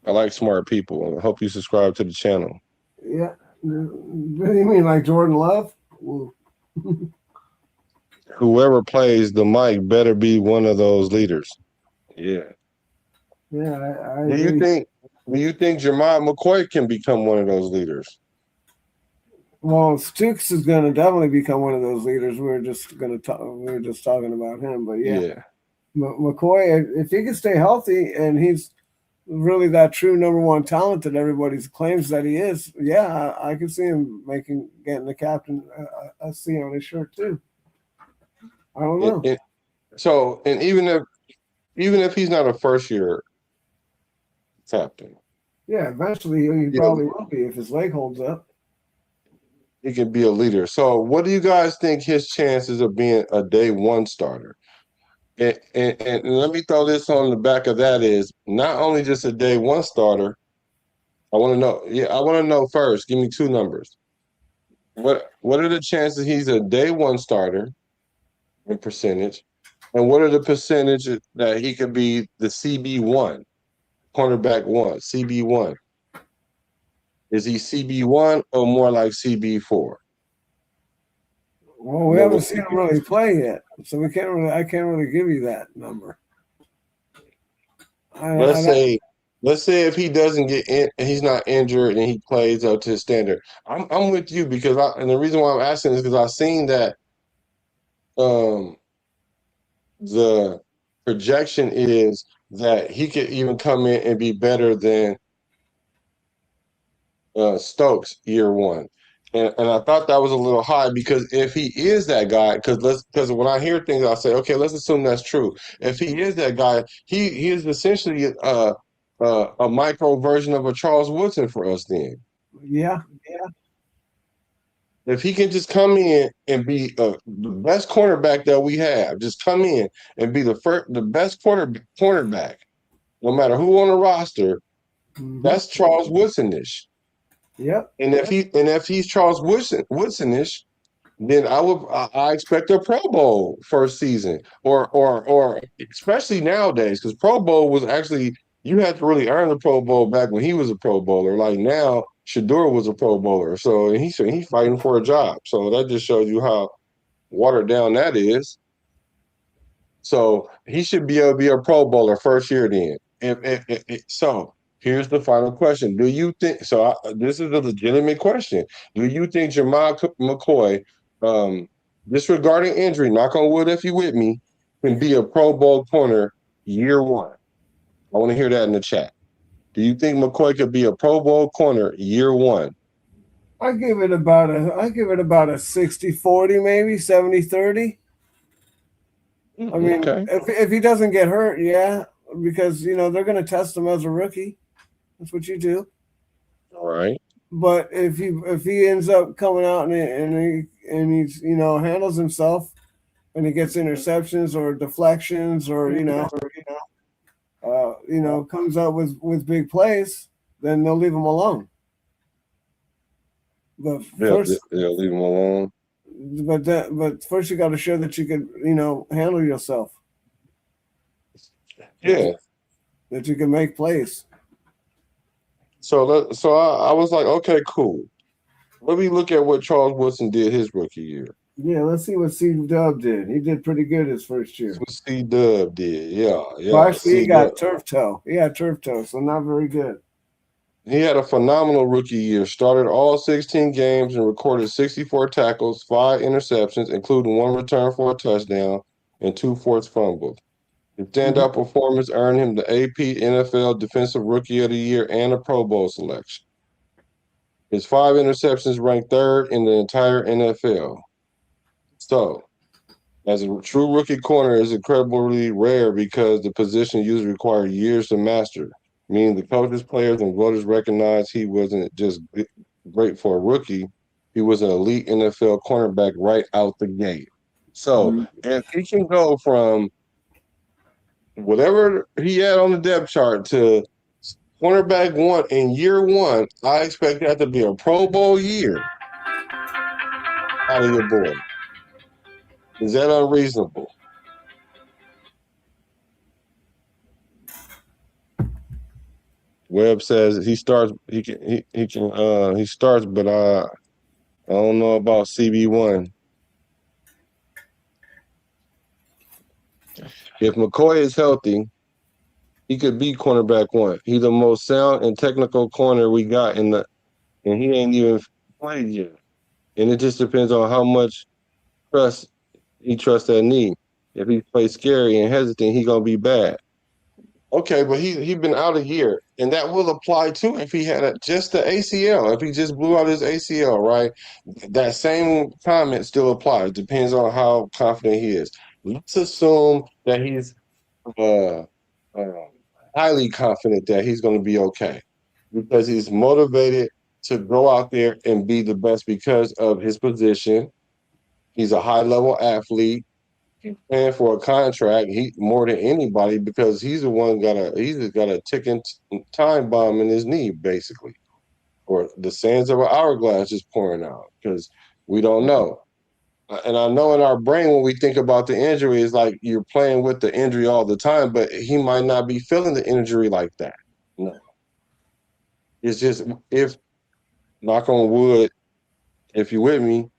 I hope you subscribe to the channel. Yeah. What do you mean, like Jordan Love? Whoever plays the mic better be one of those leaders. Yeah. Yeah, I Do you think Jeremiah McCoy can become one of those leaders? Well, Stukes is going to definitely become one of those leaders. We were just talking about him, but yeah. McCoy, if he can stay healthy and he's really that true number one talent that everybody claims that he is, yeah, I can see him getting the captain a C on his shirt too. I don't know. And even if he's not a first year captain, yeah, eventually he probably will be if his leg holds up. He can be a leader. So, what do you guys think his chances of being a day one starter? And let me throw this on the back of that is not only just a day one starter. I want to know. Yeah, I want to know first. Give me two numbers. What are the chances he's a day one starter in percentage, and what are the percentages that he could be the CB1, cornerback one, CB1? Is he CB1 or more like CB4? Well, we haven't seen him really play yet, so I can't really give you that number. Let's say if he doesn't get in, and he's not injured, and he plays up to his standard. I'm with you because and the reason why I'm asking is because I've seen that the projection is that he could even come in and be better than Stokes year one. And I thought that was a little high because if he is that guy, because when I hear things, I say, okay, let's assume that's true. If he is that guy, he is essentially a micro version of a Charles Woodson for us then. Yeah. If he can just come in and be the best cornerback that we have, just come in and be the best cornerback, no matter who on the roster, that's Charles Woodson-ish. Yep. And if he's Charles Woodson-ish, then I expect a Pro Bowl first season, or especially nowadays, because Pro Bowl was actually you had to really earn the Pro Bowl back when he was a Pro Bowler. Like now, Shador was a Pro Bowler, so he's fighting for a job. So that just shows you how watered down that is. So he should be able to be a Pro Bowler first year then. So here's the final question. Do you think this is a legitimate question. Do you think Jamal McCoy, disregarding injury, knock on wood if you're with me, can be a Pro Bowl corner year one? I want to hear that in the chat. Do you think McCoy could be a Pro Bowl corner year one? I give it about a 60-40, maybe 70-30. I mean, if he doesn't get hurt, yeah, because they're going to test him as a rookie. That's what you do. All right. But if he ends up coming out and he's handles himself and he gets interceptions or deflections or comes up with big plays, then they'll leave him alone. But first, they'll leave him alone. But first you got to show that you can handle yourself. Yeah. That you can make plays. So I was like, okay, cool. Let me look at what Charles Woodson did his rookie year. Yeah, let's see what C-Dub did. He did pretty good his first year. That's what C-Dub did, yeah. Well, actually, he got turf toe. He had turf toe, so not very good. He had a phenomenal rookie year. Started all 16 games and recorded 64 tackles, 5 interceptions, including 1 return for a touchdown and 2 forced fumbles. His standout performance earned him the AP NFL Defensive Rookie of the Year and a Pro Bowl selection. His 5 interceptions ranked 3rd in the entire NFL. So, as a true rookie corner is incredibly rare because the position usually requires years to master, meaning the coaches, players, and voters recognize he wasn't just great for a rookie, he was an elite NFL cornerback right out the gate. So if he can go from whatever he had on the depth chart to cornerback 1 in year 1, I expect that to be a Pro Bowl year out of your boy. Is that unreasonable? Webb says he starts. He starts, but I don't know about CB1. If McCoy is healthy, he could be cornerback 1. He's the most sound and technical corner we got and he ain't even played yet. And it just depends on how much trust he trusts that knee. If he plays scary and hesitant, he gonna be bad. Okay, but he been out a year, and that will apply too if he had just the ACL. If he just blew out his ACL, right? That same comment still applies. Depends on how confident he is. Let's assume that he's highly confident that he's going to be okay because he's motivated to go out there and be the best because of his position. He's a high-level athlete. He's paying for a contract. He more than anybody because he's the one got a ticking time bomb in his knee, basically, or the sands of an hourglass just pouring out because we don't know. And I know in our brain when we think about the injury, it's like you're playing with the injury all the time, but he might not be feeling the injury like that. No, it's just if, knock on wood, if you're with me,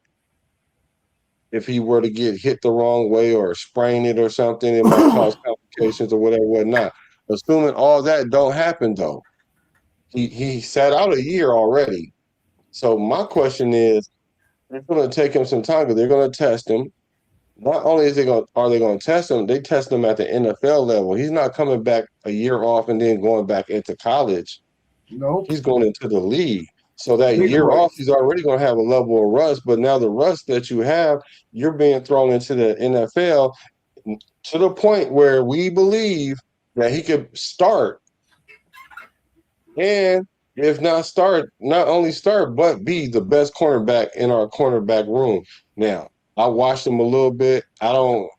if he were to get hit the wrong way or sprain it or something, it might cause complications or whatnot. Assuming all that don't happen though, he sat out a year already. So my question is, it's going to take him some time because they're going to test him. Not only are they going to test him, they test him at the NFL level. He's not coming back a year off and then going back into college. Nope. He's going into the league. So that year off, he's already going to have a level of rust. But now the rust that you have, you're being thrown into the NFL to the point where we believe that he could start. And if not start, not only start, but be the best cornerback in our cornerback room. Now, I watched him a little bit. I don't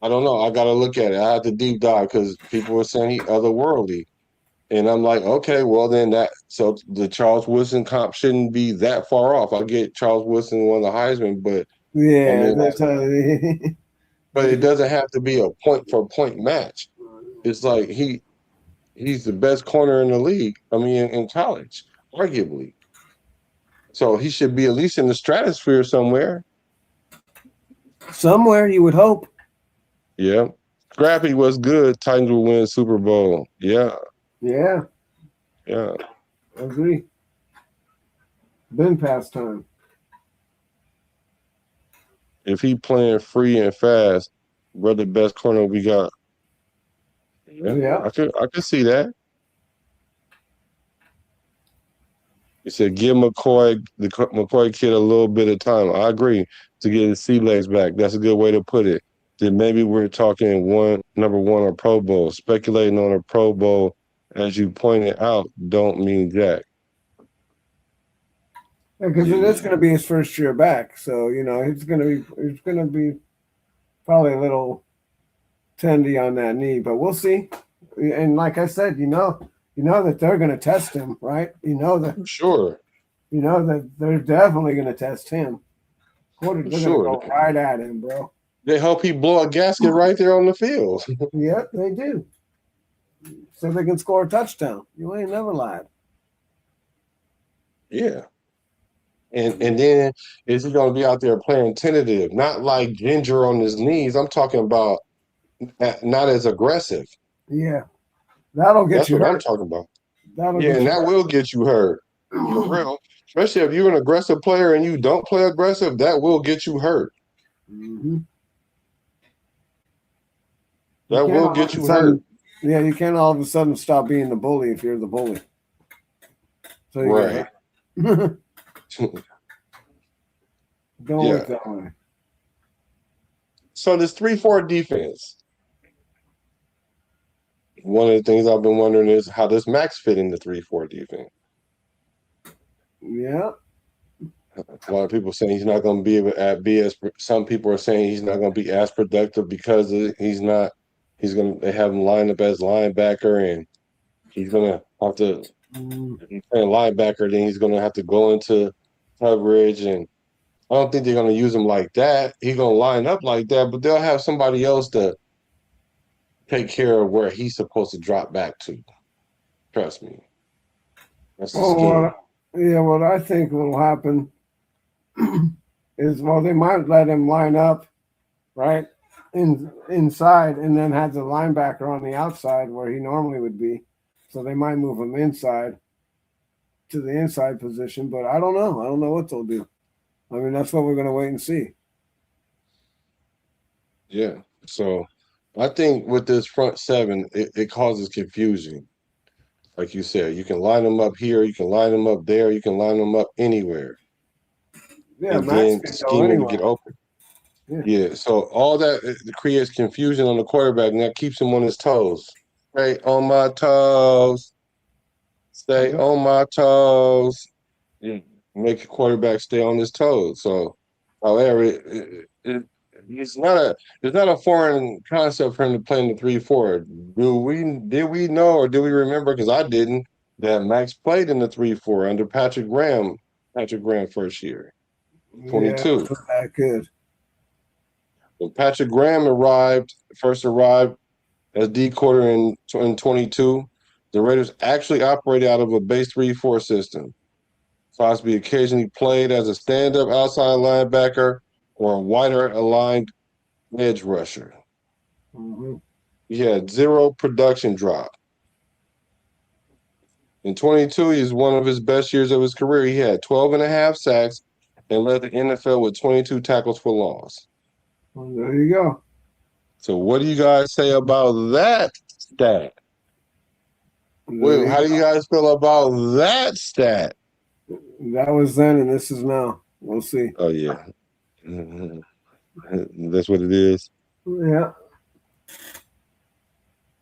know. I got to look at it. I had to deep dive because people were saying he otherworldly. And I'm like, okay, well then so the Charles Woodson comp shouldn't be that far off. I get Charles Woodson won the Heisman, but yeah, but it doesn't have to be a point for point match. It's like he's the best corner in the league. I mean, in college, arguably. So he should be at least in the stratosphere somewhere. Somewhere, you would hope. Yeah. Scrappy was good. Titans will win Super Bowl. Yeah. Yeah. Yeah. I agree. Been past time. If he playing free and fast, we're the best corner we got. Yeah. I could see that. He said, give the McCoy kid a little bit of time. I agree, to get his sea legs back. That's a good way to put it. Then maybe we're talking number one or Pro Bowl. Speculating on a Pro Bowl, as you pointed out, don't mean jack. Because it is going to be his first year back, so he's going to be probably a little tendy on that knee, but we'll see. And like I said, you know that they're going to test him, right? Sure. You know that they're definitely going to test him. They're going to go right at him, bro. They hope he blow a gasket right there on the field. Yep, they do. So they can score a touchdown. You ain't never lied. Yeah. And then is he going to be out there playing tentative, not like Ginger on his knees? I'm talking about not as aggressive. Yeah. That'll get you hurt. That's what I'm talking about. That will get you hurt. For real. Especially if you're an aggressive player and you don't play aggressive, that will get you hurt. Mm-hmm. That will get you hurt. Yeah, you can't all of a sudden stop being the bully if you're the bully. So right. Don't look that way. So this 3-4 defense. One of the things I've been wondering is how does Maxx fit in the 3-4 defense? Yeah. A lot of people saying he's not going to be able to be as. Some people are saying he's not going to be as productive because he's not. He's going to. They have him lined up as linebacker, and he's going to have to. If he's playing linebacker, then he's going to have to go into coverage, and I don't think they're going to use him like that. He's going to line up like that, but they'll have somebody else to take care of where he's supposed to drop back to. Trust me. That's the scheme. What I think will happen is, they might let him line up, right, inside, and then have the linebacker on the outside where he normally would be. So they might move him inside to the inside position, but I don't know. I don't know what they'll do. I mean, that's what we're going to wait and see. Yeah. So I think with this front seven, it causes confusion. Like you said, you can line them up here, you can line them up there, you can line them up anywhere. Yeah, and then scheming to get open. Yeah. So all that creates confusion on the quarterback, and that keeps him on his toes. Stay on my toes. Stay on my toes. Yeah. Make your quarterback stay on his toes. So, however, it's not a foreign concept for him to play in the 3-4. Did we know or do we remember? Because I didn't. That Maxx played in the 3-4 under Patrick Graham. Patrick Graham first year, 22. Yeah, that good. When Patrick Graham first arrived as D quarter in 22, the Raiders actually operated out of a base 3-4 system. Crosby occasionally played as a stand-up outside linebacker or a wider aligned edge rusher. Mm-hmm. He had 0 production drop. In 22, he was one of his best years of his career. He had 12.5 sacks and led the NFL with 22 tackles for loss. Well, there you go. So what do you guys say about that stat? How do you guys feel about that stat? That was then, and this is now. We'll see. Oh, yeah. That's what it is? Yeah.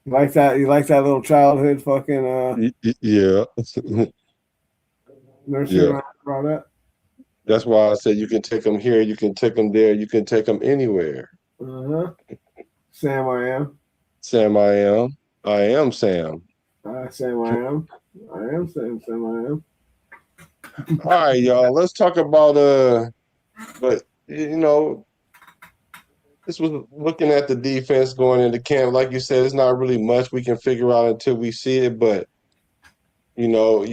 You like that little childhood fucking yeah. nursery rhyme about that? That's why I said you can take them here, you can take them there, you can take them anywhere. Sam, I am. Sam, I am. I am Sam. Sam, I am. I am Sam. Sam, I am. All right, y'all. Let's talk about but this was looking at the defense going into camp. Like you said, it's not really much we can figure out until we see it, but you got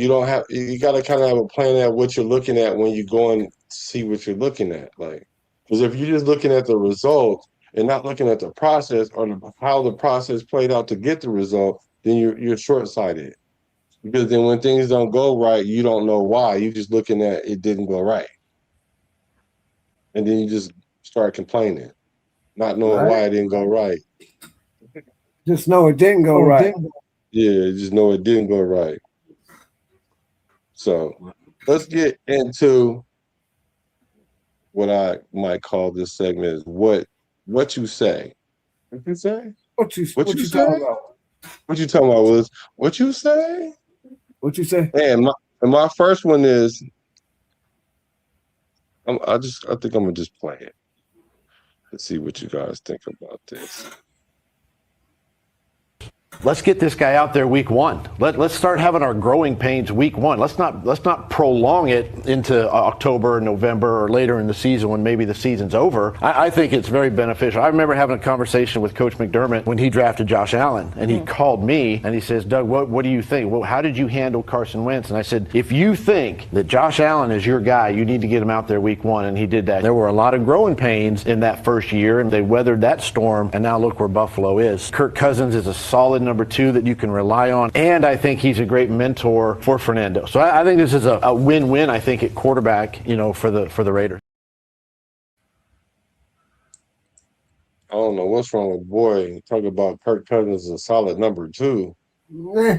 to kind of have a plan at what you're looking at when you go and see what you're looking at. Like, because if you're just looking at the result and not looking at the process or how the process played out to get the result, then you're short-sighted. Because then when things don't go right, you don't know why. You're just looking at it didn't go right. And then you just start complaining, not knowing why it didn't go right. Just know it didn't go right. Yeah, just know it didn't go right. So let's get into what I might call this segment is what you say. What you say? What you say? Talking about? What you talking about, Willis? What you say? What you say? And my first one is I think I'm gonna just play it. Let's see what you guys think about this. Let's get this guy out there week one. Let's start having our growing pains week one. Let's not prolong it into October, November, or later in the season when maybe the season's over. I think it's very beneficial. I remember having a conversation with Coach McDermott when he drafted Josh Allen, and he called me and he says, Doug, what do you think? Well, how did you handle Carson Wentz? And I said, if you think that Josh Allen is your guy, you need to get him out there week one, and he did that. There were a lot of growing pains in that first year, and they weathered that storm, and now look where Buffalo is. Kirk Cousins is a solid number 2 that you can rely on, and I think he's a great mentor for Fernando. So I think this is a win-win, I think, at quarterback, for the Raiders. I don't know what's wrong with boy. Talk about Kirk Cousins as a solid number 2.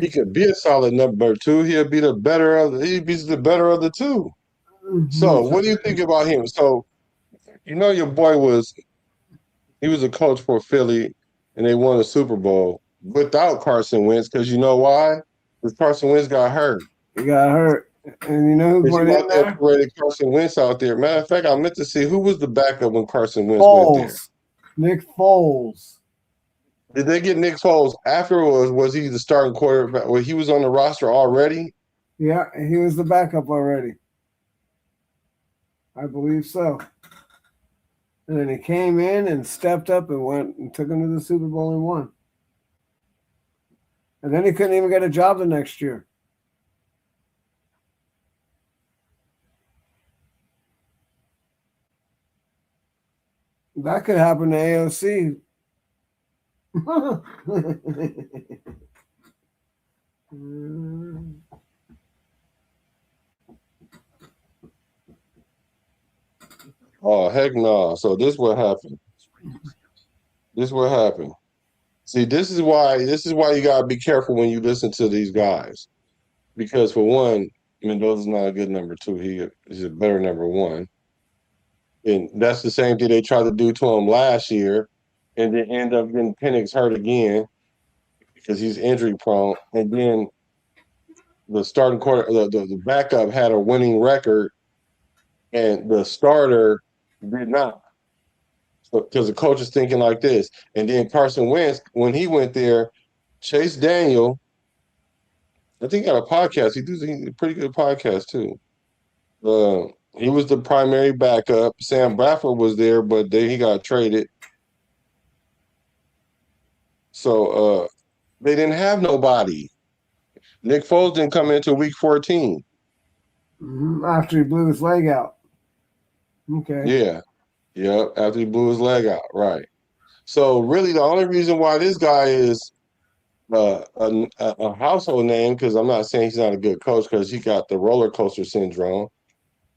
He could be a solid number 2. He'll be the better of the 2. So what do you think about him? So your boy was a coach for Philly, and they won a Super Bowl without Carson Wentz, because you know why? Because Carson Wentz got hurt. He got hurt. And you know who Because went you in out there there? paraded Carson Wentz out there. Matter of fact, I meant to see who was the backup when Carson Wentz went there. Foles. Nick Foles. Did they get Nick Foles afterwards? Was he the starting quarterback? Well, he was on the roster already. Yeah, he was the backup already. I believe so. And then he came in and stepped up and went and took him to the Super Bowl and won. And then he couldn't even get a job the next year. That could happen to AOC. Oh, heck no. So this what happened. This what happened. See, this is why you gotta be careful when you listen to these guys. Because for one, Mendoza's not a good number two. He's a better number one. And that's the same thing they tried to do to him last year, and then end up getting Penix hurt again because he's injury prone. And then the starting the backup had a winning record, and the starter did not. Because the coach is thinking like this. And then Carson Wentz, when he went there, Chase Daniel, I think he got a podcast. He does a pretty good podcast too. He was the primary backup. Sam Bradford was there, but then he got traded. So they didn't have nobody. Nick Foles didn't come into week 14. After he blew his leg out. Okay. Yeah. Yep, after he blew his leg out, right. So really the only reason why this guy is a household name, because I'm not saying he's not a good coach, because he got the roller coaster syndrome.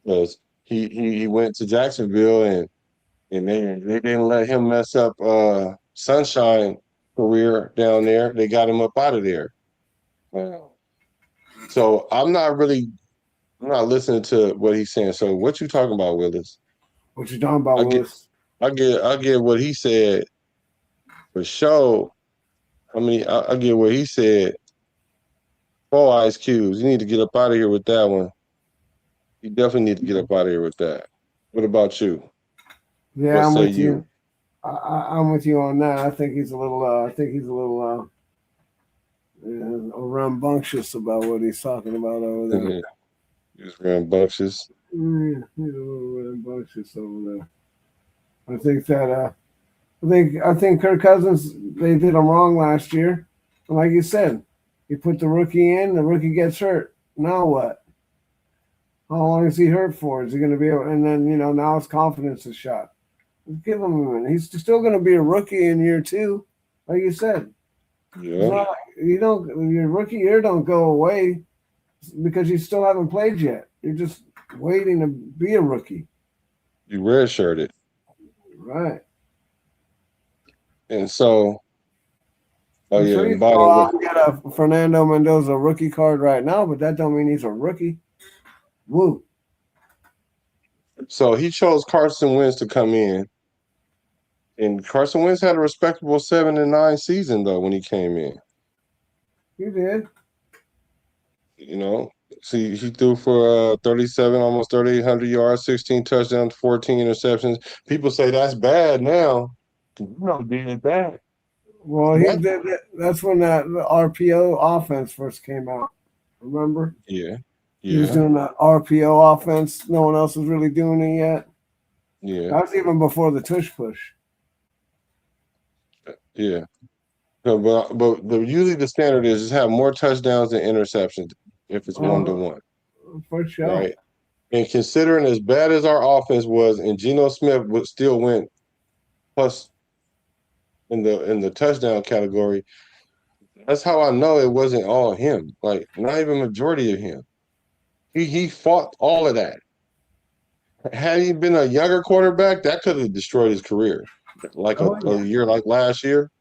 Because he went to Jacksonville and they didn't let him mess up Sunshine career down there. They got him up out of there. So I'm not listening to what he's saying. So what you talking about, Willis? What you talking about, Willis? I get what he said for sure. I get what he said. 4 ice cubes. You need to get up out of here with that one. You definitely need to get up out of here with that. What about you? Yeah, I'm with you. I'm with you on that. I think he's a little rambunctious about what he's talking about over there. He's rambunctious. He's a little rambunctious over there. I think that I think Kirk Cousins, they did him wrong last year. And like you said, you put the rookie in, the rookie gets hurt. Now what? How long is he hurt for? Is he going to be able? And then now his confidence is shot. Give him a minute. He's still going to be a rookie in year 2, like you said. Yeah. Your rookie year don't go away because you still haven't played yet. You're just waiting to be a rookie. You redshirted. Right. And so, Sure you go out and get a Fernando Mendoza rookie card right now, but that don't mean he's a rookie. Woo. So he chose Carson Wentz to come in. And Carson Wentz had a respectable 7-9 season though when he came in. He did. See, he threw for 37, almost 3,800 yards, 16 touchdowns, 14 interceptions. People say that's bad now. Did that. Well, he did. That's when the RPO offense first came out. Remember? Yeah. He was doing that RPO offense. No one else was really doing it yet. Yeah. That was even before the tush push. Yeah. But usually the standard is just have more touchdowns than interceptions if it's 1-to-1. For sure. Right. And considering as bad as our offense was, and Geno Smith still went plus in the touchdown category, that's how I know it wasn't all him. Like not even majority of him. He fought all of that. Had he been a younger quarterback, that could have destroyed his career. Like a year like last year.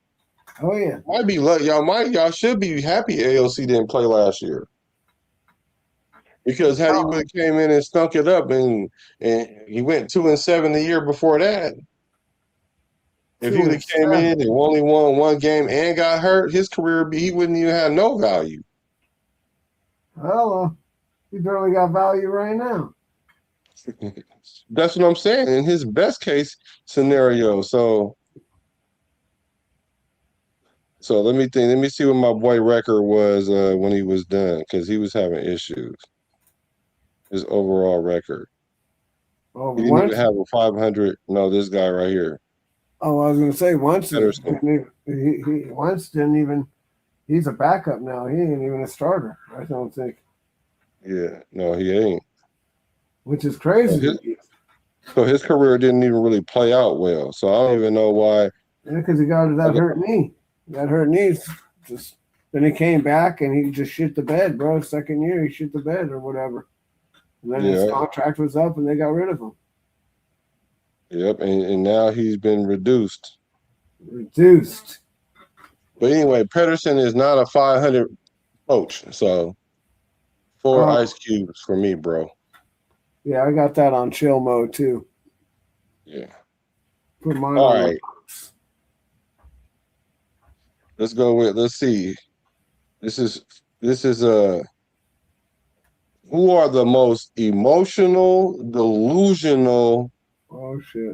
Oh yeah. Might be lucky. Y'all should be happy AOC didn't play last year. Because had he would have came in and stunk it up and he went 2-7 the year before that. If he would have came in and only won one game and got hurt, his career he wouldn't even have no value. Well, He barely got value right now. That's what I'm saying. In his best case scenario. So let me think. Let me see what my boy record was when he was done, because he was having issues. His overall record. Oh, He didn't even have a 500. No, this guy right here. Oh, I was going to say Wentz Pedersen. Wentz didn't even. He's a backup now. He ain't even a starter. I don't think. Yeah, no, he ain't. Which is crazy. So his career didn't even really play out well. So I don't even know why. Yeah, because he got that hurt knee. That hurt knee. Just then he came back and he just shit the bed, bro. Second year he shit the bed or whatever. And then his contract was up and they got rid of him. Yep, and now he's been reduced. But anyway, Pedersen is not a 500 coach. So 4 ice cubes for me, bro. Yeah, I got that on chill mode too. Yeah. Put mine All on. right. Let's see. This is who are the most emotional, delusional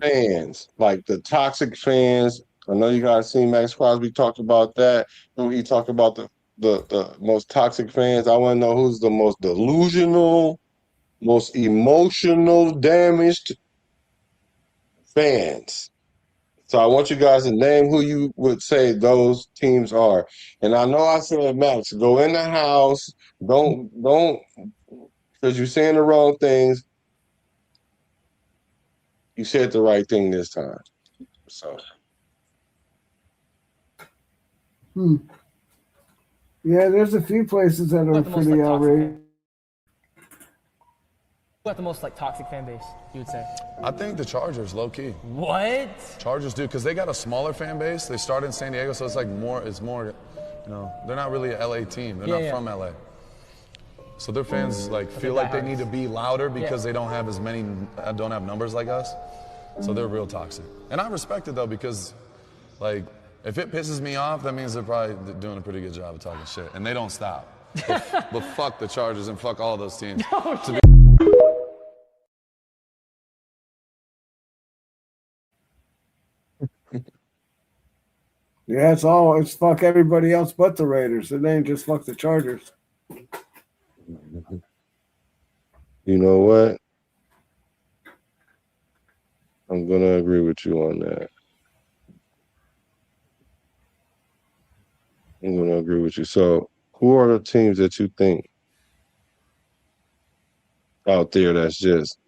fans? Like the toxic fans. I know you guys seen Maxx Crosby talked about that. He talked about the most toxic fans. I want to know who's the most delusional, most emotional, damaged fans. So I want you guys to name who you would say those teams are. And I know I said, Max, go in the house. Don't, because you're saying the wrong things. You said the right thing this time. So. Yeah, there's a few places that are pretty outrageous. Who got the most toxic fan base, you would say? I think the Chargers, low key. What? Chargers do, because they got a smaller fan base. They started in San Diego, so it's more, they're not really an LA team. They're not from LA. So their fans feel like they need to be louder because they don't have don't have numbers like us. So they're real toxic. And I respect it though, because if it pisses me off, that means they're probably doing a pretty good job of talking shit. And they don't stop. But fuck the Chargers and fuck all those teams. Yeah, it's fuck everybody else but the Raiders. It ain't just fuck the Chargers. You know what? I'm going to agree with you on that. I'm going to agree with you. So, who are the teams that you think out there that's just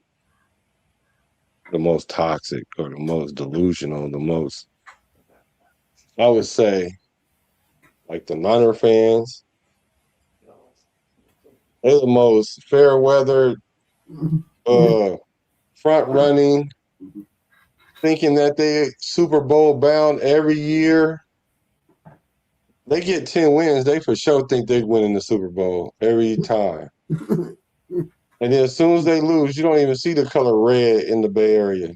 the most toxic or the most delusional, the most, I would say, the Niner fans? They're the most fair-weathered, front-running, thinking that they Super Bowl bound every year. They get 10 wins, they for sure think they're winning the Super Bowl every time. And then as soon as they lose, you don't even see the color red in the Bay Area.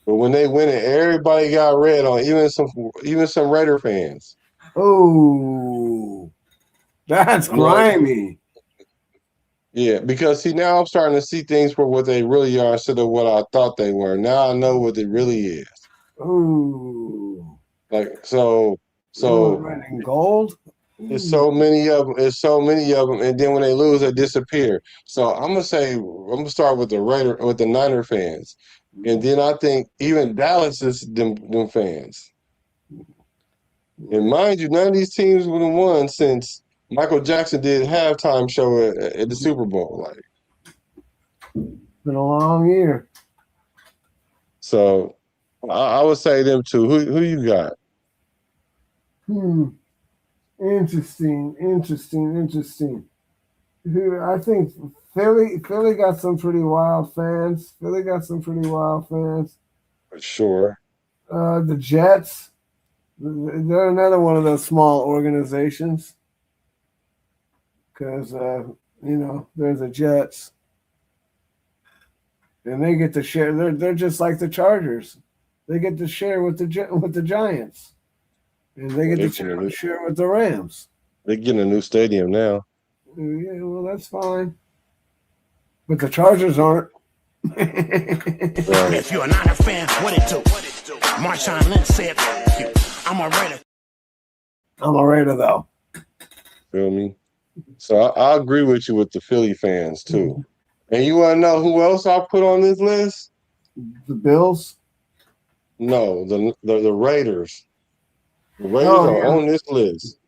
But when they win it, everybody got red on, even some Raider fans. Oh, that's grimy. Yeah, because see, now I'm starting to see things for what they really are instead of what I thought they were. Now I know what it really is. Ooh. So running gold. There's so many of them. And then when they lose, they disappear. So I'm gonna start with the Niner fans, and then I think even Dallas is them fans. And mind you, none of these teams would have won since Michael Jackson did halftime show at the Super Bowl. Been a long year. So I would say them two. Who you got? Interesting. I think Philly got some pretty wild fans. For sure. The Jets, they're another one of those small organizations. Because there's the Jets, and they get to share. They're just like the Chargers. They get to share with the Giants. And they get to share with the Rams. They're getting a new stadium now. Yeah, well, that's fine. But the Chargers aren't. If you're not a fan, what it do? Marshawn Lynch said, I'm a Raider. I'm a Raider, though. Feel me? So I agree with you with the Philly fans, too. And you want to know who else I put on this list? The Bills? No, the Raiders. The Raiders are on this list.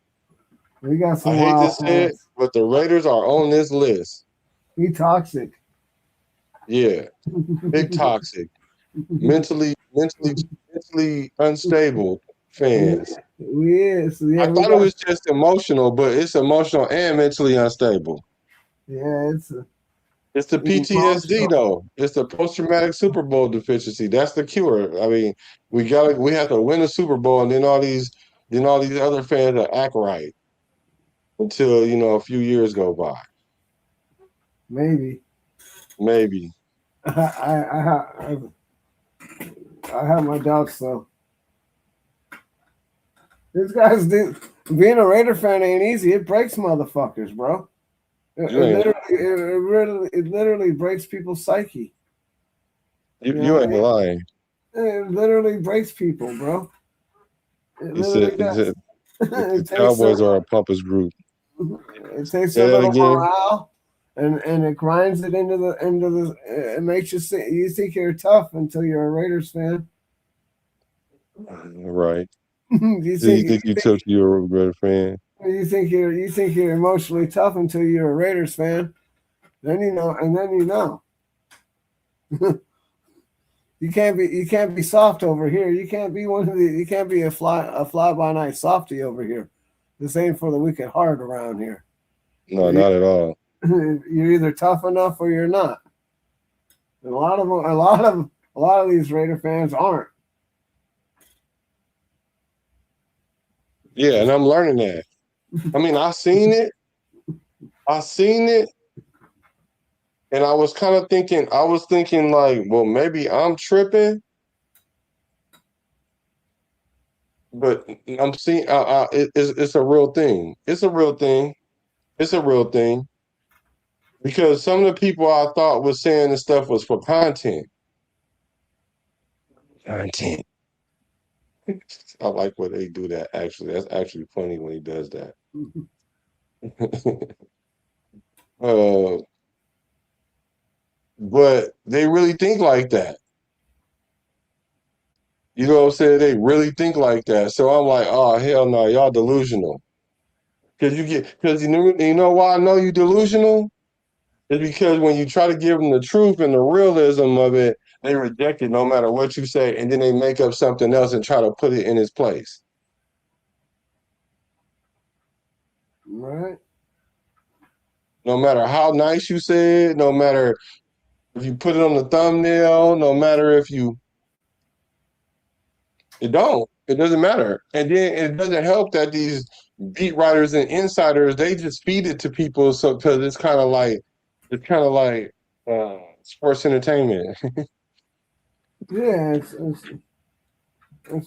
We got some I hate to wild say it, fans. but the Raiders are on this list. We toxic. Yeah, big toxic, mentally unstable fans. Yeah, I thought it was just emotional, but it's emotional and mentally unstable. Yeah, It's the PTSD though. It's the post-traumatic Super Bowl deficiency. That's the cure. I mean, we have to win a Super Bowl, and then all these other fans that act right until a few years go by. Maybe. I have my doubts though. These guys being a Raider fan ain't easy. It breaks motherfuckers, bro. It literally breaks people's psyche. You ain't lying. It literally breaks people, bro. The Cowboys are a pumpers group. It takes a little morale, and it grinds it into the. It makes you think you're tough until you're a Raiders fan. Right. You think you're a Raider fan? You think you're emotionally tough until you're a Raiders fan. Then you know. You can't be soft over here. You can't be you can't be a fly by night softy over here. This ain't for the weak at heart around here. No, not at all. You're either tough enough or you're not. And a lot of these Raider fans aren't. Yeah, and I'm learning that. I mean, I seen it, and I was thinking like, well, maybe I'm tripping, but I'm seeing it's a real thing. It's a real thing. Because some of the people I thought was saying this stuff was for content. I like when they do that, actually. That's actually funny when he does that. But they really think like that. You know what I'm saying? They really think like that. So I'm like, oh, hell no, y'all delusional. Because you know why I know you delusional? It's because when you try to give them the truth and the realism of it, they reject it no matter what you say, and then they make up something else and try to put it in its place. Right. No matter how nice you say it, no matter if you put it on the thumbnail, no matter if you... It doesn't matter. And then it doesn't help that these beat writers and insiders, they just feed it to people because it's kind of like sports entertainment. Yeah, it's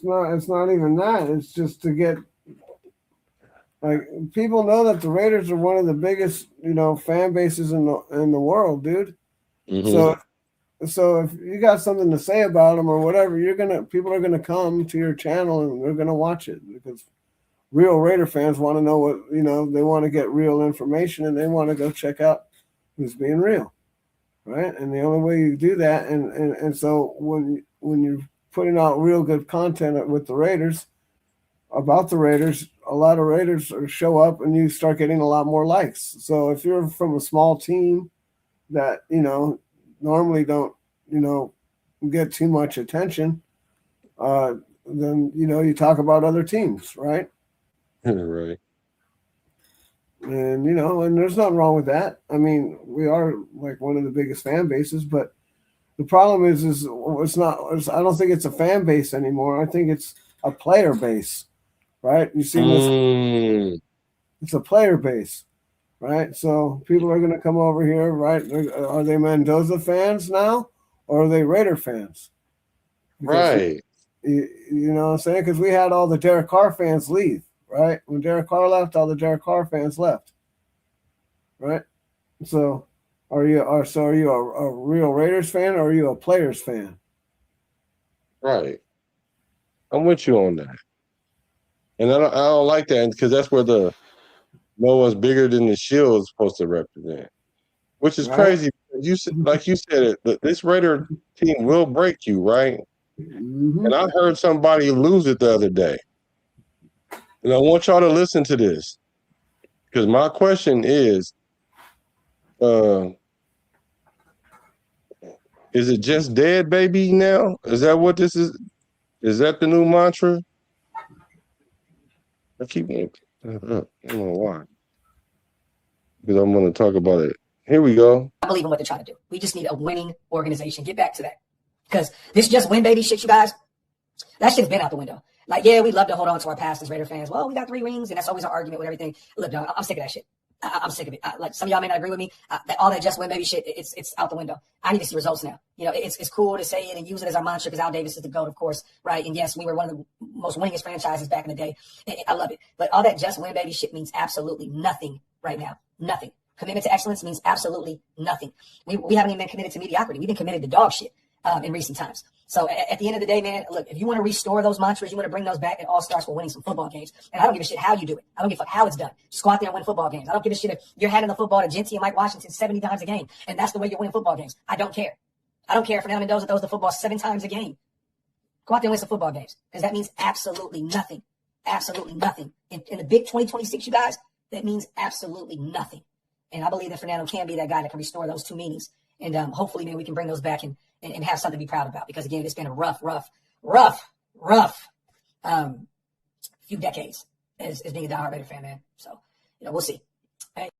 not even that. It's just to get, like, people know that the Raiders are one of the biggest, fan bases in the world, dude. Mm-hmm. So if you got something to say about them or whatever, people are gonna come to your channel and they're gonna watch it because real Raider fans want to know what they want to get real information and they want to go check out who's being real, right? And the only way you do that, and so when you're putting out real good content with the Raiders about the Raiders, a lot of Raiders show up and you start getting a lot more likes. So if you're from a small team that normally don't get too much attention, then you talk about other teams, right? Right. And and there's nothing wrong with that. I mean, we are like one of the biggest fan bases, but the problem is it's not. I don't think it's a fan base anymore. I think it's a player base, right? You see this? It's a player base, right? So people are going to come over here, right? Are they Mendoza fans now, or are they Raider fans? Because right. You know what I'm saying? Because we had all the Derek Carr fans leave, right? When Derek Carr left, all the Derek Carr fans left. right? So are you a real Raiders fan or are you a players fan? Right. I'm with you on that. And I don't like that because that's where the no one's bigger than the shield is supposed to represent, which is crazy. You like you said it. This Raider team will break you, right? And I heard somebody lose it the other day, and I want y'all to listen to this because my question is it just dead, baby? Now is that what this is? Is that the new mantra? I keep I don't know why. Because I'm going to talk about it. Here we go. I believe in what they're trying to do. We just need a winning organization. Get back to that. Because this just win, baby shit, you guys, that shit's been out the window. Like, yeah, we love to hold on to our past as Raider fans. Well, we got 3 rings, and that's always our argument with everything. Look, dog, I'm sick of that shit. I'm sick of it. Like, some of y'all may not agree with me. All that just win, baby shit, it's out the window. I need to see results now. You know, it's cool to say it and use it as our mantra because Al Davis is the GOAT, of course, right? And yes, we were one of the most winningest franchises back in the day. I love it. But all that just win, baby shit means absolutely nothing right now. Nothing. Commitment to excellence means absolutely nothing. We haven't even been committed to mediocrity. We've been committed to dog shit in recent times. So at the end of the day, man, look, if you want to restore those mantras, you want to bring those back, it all starts with winning some football games. And I don't give a shit how you do it. I don't give a fuck how it's done. Just go out there and win football games. I don't give a shit if you're handing the football to Genty and Mike Washington 70 times a game, and that's the way you're winning football games. I don't care. I don't care if Fernando Mendoza throws the football 7 times a game. Go out there and win some football games because that means absolutely nothing. Absolutely nothing. In the big 2026, you guys, that means absolutely nothing. And I believe that Fernando can be that guy that can restore those 2 meanings. And hopefully, man, we can bring those back and have something to be proud about. Because, again, it's been a rough few decades as being a diehard Raider fan, man. So, you know, we'll see. Hey.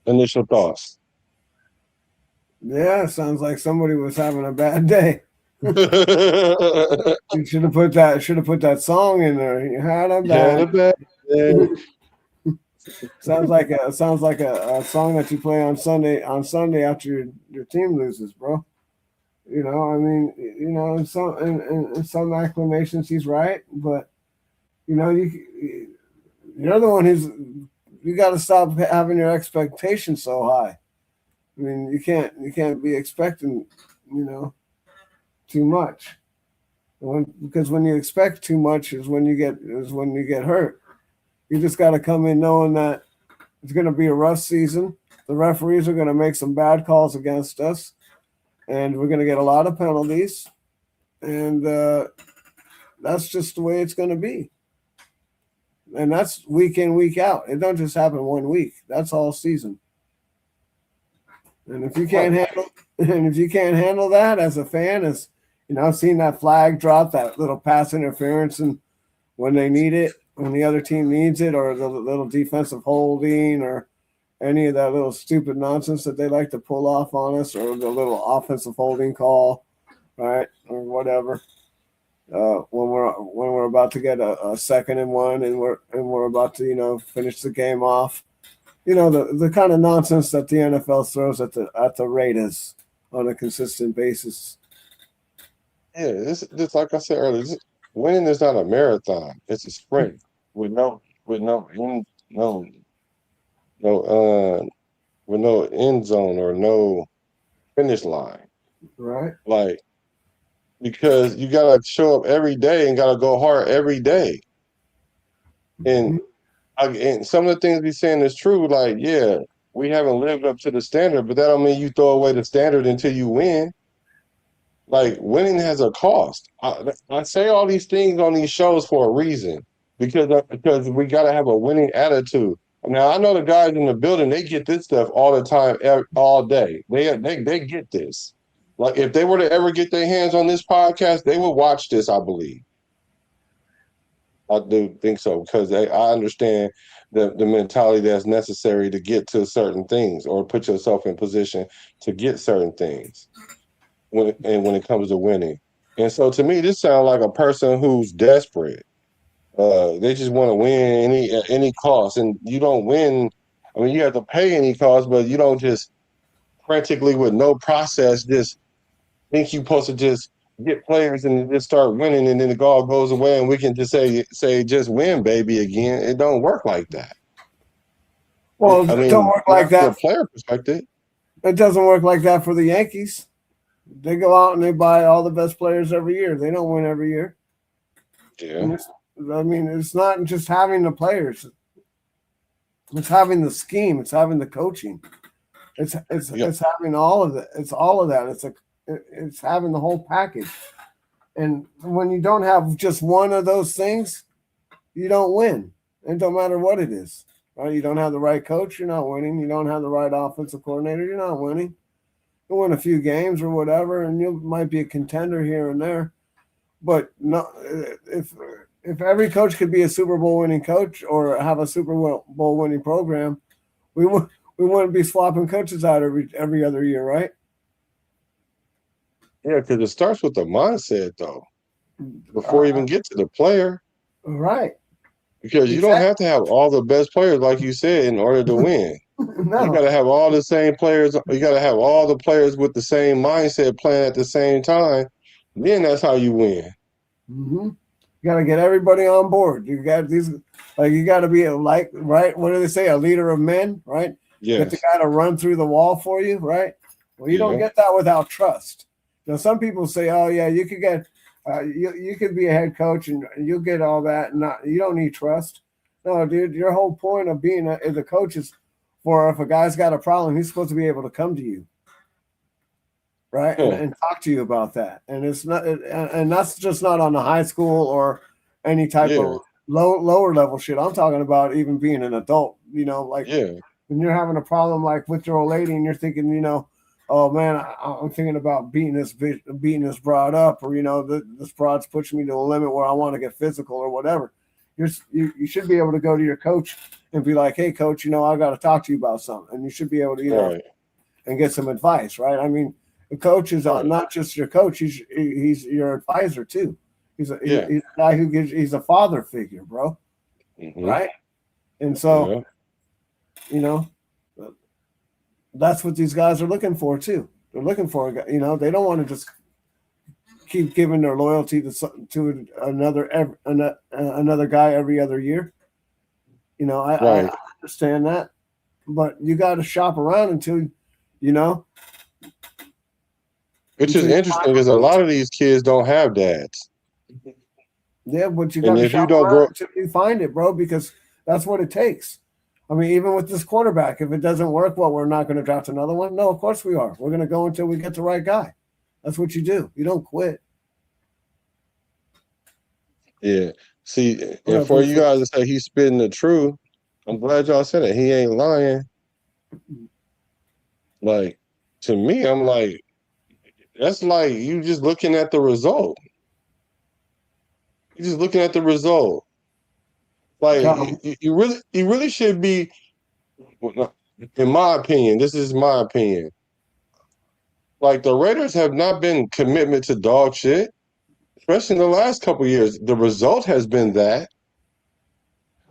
Initial thoughts. Yeah, sounds like somebody was having a bad day. You should have put that song in there. You had a bad day. sounds like a song that you play on Sunday after your team loses, bro. You know, I mean, you know, in some acclamations he's right, but you know, you're the one who's you got to stop having your expectations so high. I mean, you can't be expecting, you know, too much. Because when you expect too much is when you get hurt. You just got to come in knowing that it's going to be a rough season. The referees are going to make some bad calls against us, and we're going to get a lot of penalties, and that's just the way it's going to be. And that's week in, week out. It don't just happen 1 week. That's all season. And if you can't handle that as a fan, as you know, seeing that flag drop, that little pass interference, and when they need it, when the other team needs it, or the little defensive holding, or any of that little stupid nonsense that they like to pull off on us, or the little offensive holding call, right, or whatever. When we're about to get a 2nd and 1, and we're about to, you know, finish the game off. You know, the kind of nonsense that the NFL throws at the Raiders on a consistent basis. Yeah, this like I said earlier, winning is not a marathon; it's a sprint with no end zone or no finish line. Right. Like, because you gotta show up every day and gotta go hard every day. And some of the things he's saying is true. Like, yeah, we haven't lived up to the standard, but that don't mean you throw away the standard until you win. Like, winning has a cost. I say all these things on these shows for a reason, because we got to have a winning attitude. Now, I know the guys in the building, they get this stuff all the time, all day. They get this. Like, if they were to ever get their hands on this podcast, they would watch this, I believe. I do think so, because I understand the mentality that's necessary to get to certain things or put yourself in position to get certain things when it comes to winning. And so to me, this sounds like a person who's desperate. They just want to win at any cost. And you don't win. I mean, you have to pay any cost, but you don't just frantically with no process just think you're supposed to just get players and just start winning, and then the all goes away, and we can just say just win, baby, again. It don't work like that. Well, it don't work like that from a player perspective. It doesn't work like that for the Yankees. They go out and they buy all the best players every year. They don't win every year. Yeah. It's not just having the players. It's having the scheme. It's having the coaching. It's having all of it. It's all of that. It's having the whole package. And when you don't have just one of those things, you don't win. It don't matter what it is. Right? You don't have the right coach, you're not winning. You don't have the right offensive coordinator, you're not winning. You'll win a few games or whatever, and you might be a contender here and there. But no, if every coach could be a Super Bowl winning coach or have a Super Bowl winning program, we wouldn't be swapping coaches out every other year, right? Yeah, because it starts with the mindset, though, before you even get to the player. Right. Because you don't have to have all the best players, like you said, in order to win. No. You got to have all the same players. You got to have all the players with the same mindset playing at the same time. Then that's how you win. Mm-hmm. You got to get everybody on board. You got these, you got to be right? What do they say? A leader of men, right? Yes. Get the guy to run through the wall for you, right? Well, you don't get that without trust. Now, some people say, "Oh, yeah, you could get." You could be a head coach and you'll get all that. And you don't need trust. No, dude, your whole point of being a coach is for if a guy's got a problem, he's supposed to be able to come to you. Right. Yeah. And talk to you about that. And it's not, and that's just not on the high school or any type of lower level shit. I'm talking about even being an adult, when you're having a problem, like with your old lady and you're thinking, oh man, I'm thinking about beating this broad up, or this broad's pushing me to a limit where I want to get physical or whatever. You should be able to go to your coach and be like, hey, coach, I got to talk to you about something, and you should be able to, and get some advice, right? I mean, the coach is not just your coach; he's your advisor too. He's a guy who he's a father figure, bro, right? And so, that's what these guys are looking for too. They're looking for they don't want to just keep giving their loyalty to another guy every other year. I understand that, but you got to shop around until Which is interesting because a lot of these kids don't have dads. Yeah, but you got to shop around until you find it, bro, because that's what it takes. I mean, even with this quarterback, if it doesn't work, well, we're not going to draft another one. No, of course we are. We're going to go until we get the right guy. That's what you do. You don't quit. Yeah. See, and for you guys to say he's spitting the truth, I'm glad y'all said it. He ain't lying. Like, to me, I'm like, that's like you just looking at the result. You're just looking at the result. Like, you really should be, in my opinion, this is my opinion. Like, the Raiders have not been commitment to dog shit, especially in the last couple of years. The result has been that.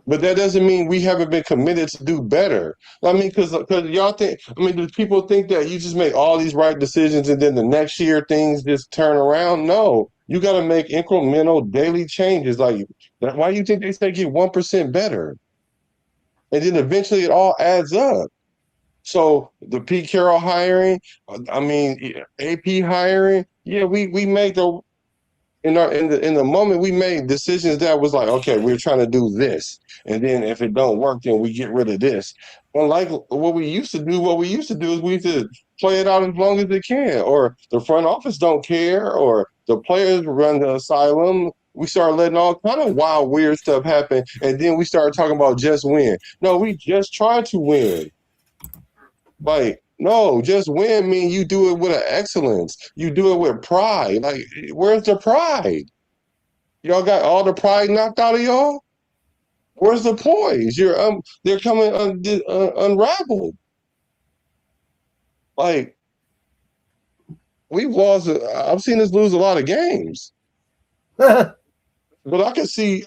But that doesn't mean we haven't been committed to do better. I mean, because y'all think, do people think that you just make all these right decisions and then the next year things just turn around? No. You got to make incremental daily changes. Like, why do you think they say get 1% better? And then eventually it all adds up. So the Pete Carroll hiring, AP hiring, we made in the moment we made decisions that was like, okay, we're trying to do this, and then if it don't work, then we get rid of this. Well, like what we used to do is we used to play it out as long as they can, or the front office don't care, or the players run the asylum. We started letting all kind of wild, weird stuff happen, and then we started talking about just win. No, we just tried to win. Like, no, just win mean you do it with an excellence. You do it with pride. Like, where's the pride? Y'all got all the pride knocked out of y'all? Where's the poise? They're coming unraveled. Like, we've lost. I've seen us lose a lot of games. But I can see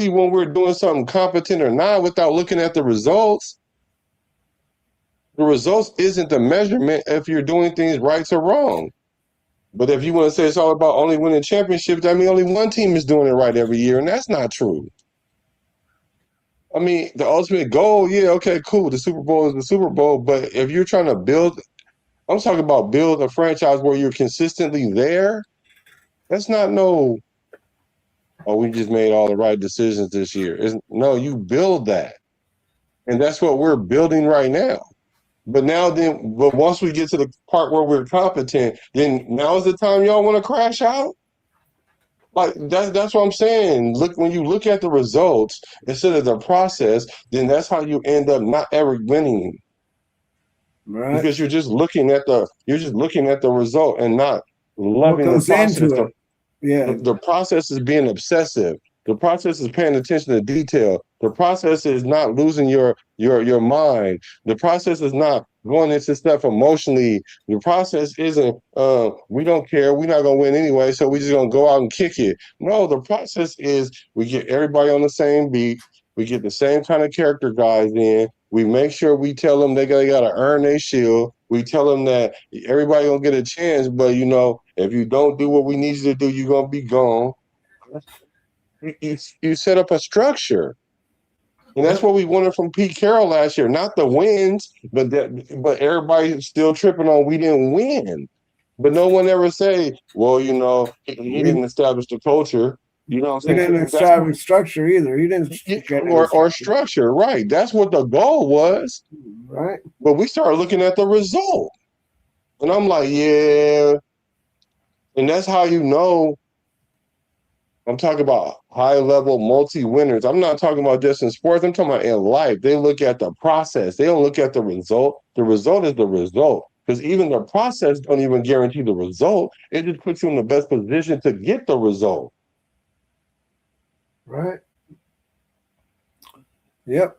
when we're doing something competent or not without looking at the results. The results isn't the measurement if you're doing things right or wrong. But if you want to say it's all about only winning championships, I mean, only one team is doing it right every year, and that's not true. I mean, the ultimate goal, yeah, okay, cool. The Super Bowl is the Super Bowl, but if you're trying to build, I'm talking about build a franchise where you're consistently there. That's not no, oh, we just made all the right decisions this year. No, you build that. And that's what we're building right now. But once we get to the part where we're competent, then now is the time y'all want to crash out? Like that's what I'm saying. Look, when you look at the results instead of the process, then that's how you end up not ever winning. Right. Because you're just looking at the result and not loving the goes process. into it. Yeah. The process is being obsessive. The process is paying attention to detail. The process is not losing your mind. The process is not going into stuff emotionally. The process isn't we don't care, we're not gonna win anyway, so we're just gonna go out and kick it. No, the process is we get everybody on the same beat, we get the same kind of character guys in, we make sure we tell them they gotta earn their shield. We tell them that everybody gonna get a chance, but if you don't do what we need you to do, you're gonna be gone. You set up a structure. And that's what we wanted from Pete Carroll last year. Not the wins, but everybody's still tripping on we didn't win. But no one ever say, well, he didn't establish the culture. You know what I'm saying? He didn't establish structure either. He didn't or structure, right. That's what the goal was. Right. But we started looking at the result. And I'm like, yeah. And that's how I'm talking about high-level multi-winners. I'm not talking about just in sports. I'm talking about in life. They look at the process. They don't look at the result. The result is the result. Because even the process don't even guarantee the result. It just puts you in the best position to get the result. Right. Yep.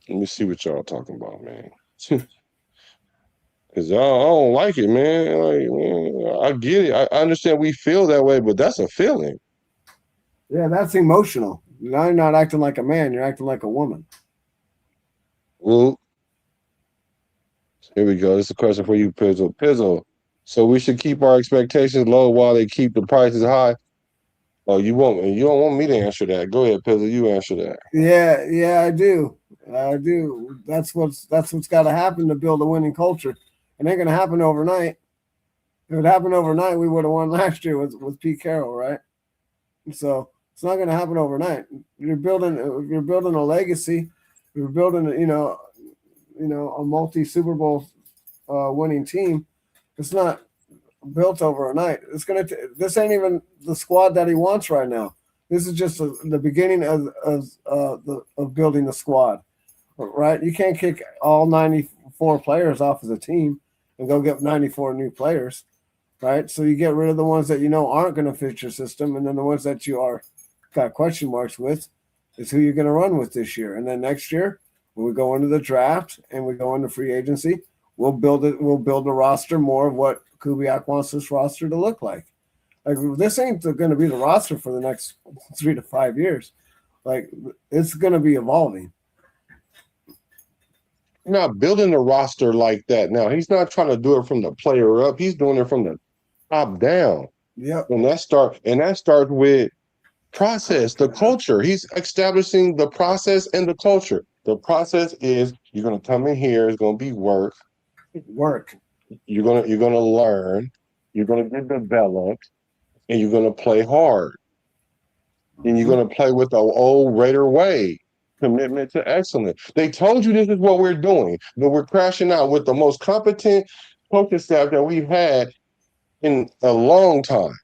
Let me see what y'all talking about, man. Because I don't like it, man. I get it. I understand we feel that way, but that's a feeling. Yeah, that's emotional. Now you're not acting like a man. You're acting like a woman. Well, here we go. This is a question for you, Pizzle. Pizzle, so we should keep our expectations low while they keep the prices high? Oh, you don't want me to answer that. Go ahead, Pizzle. You answer that. Yeah, I do. That's what's got to happen to build a winning culture. It ain't gonna happen overnight. If it happened overnight, we would have won last year with Pete Carroll, right? So it's not gonna happen overnight. You're building a legacy. You're building a multi Super Bowl winning team. It's not built overnight. This ain't even the squad that he wants right now. This is just the beginning of building the squad, right? You can't kick all 94 players off of the team and go get 94 new players, right? So you get rid of the ones that aren't going to fit your system, and then the ones that you got question marks with is who you're going to run with this year. And then next year, when we go into the draft and we go into free agency, we'll build a roster more of what Kubiak wants this roster to look like. Like, this ain't going to be the roster for the next 3 to 5 years. Like, it's going to be evolving. Not building a roster like that. Now, he's not trying to do it from the player up. He's doing it from the top down. Yeah. And that starts with process, the culture. He's establishing the process and the culture. The process is you're going to come in here. It's going to be work. You're going to learn. You're going to get developed, and you're going to play hard. And you're going to play with the old Raider way. Commitment to excellence. They told you this is what we're doing, but we're crashing out with the most competent coaching staff that we've had in a long time.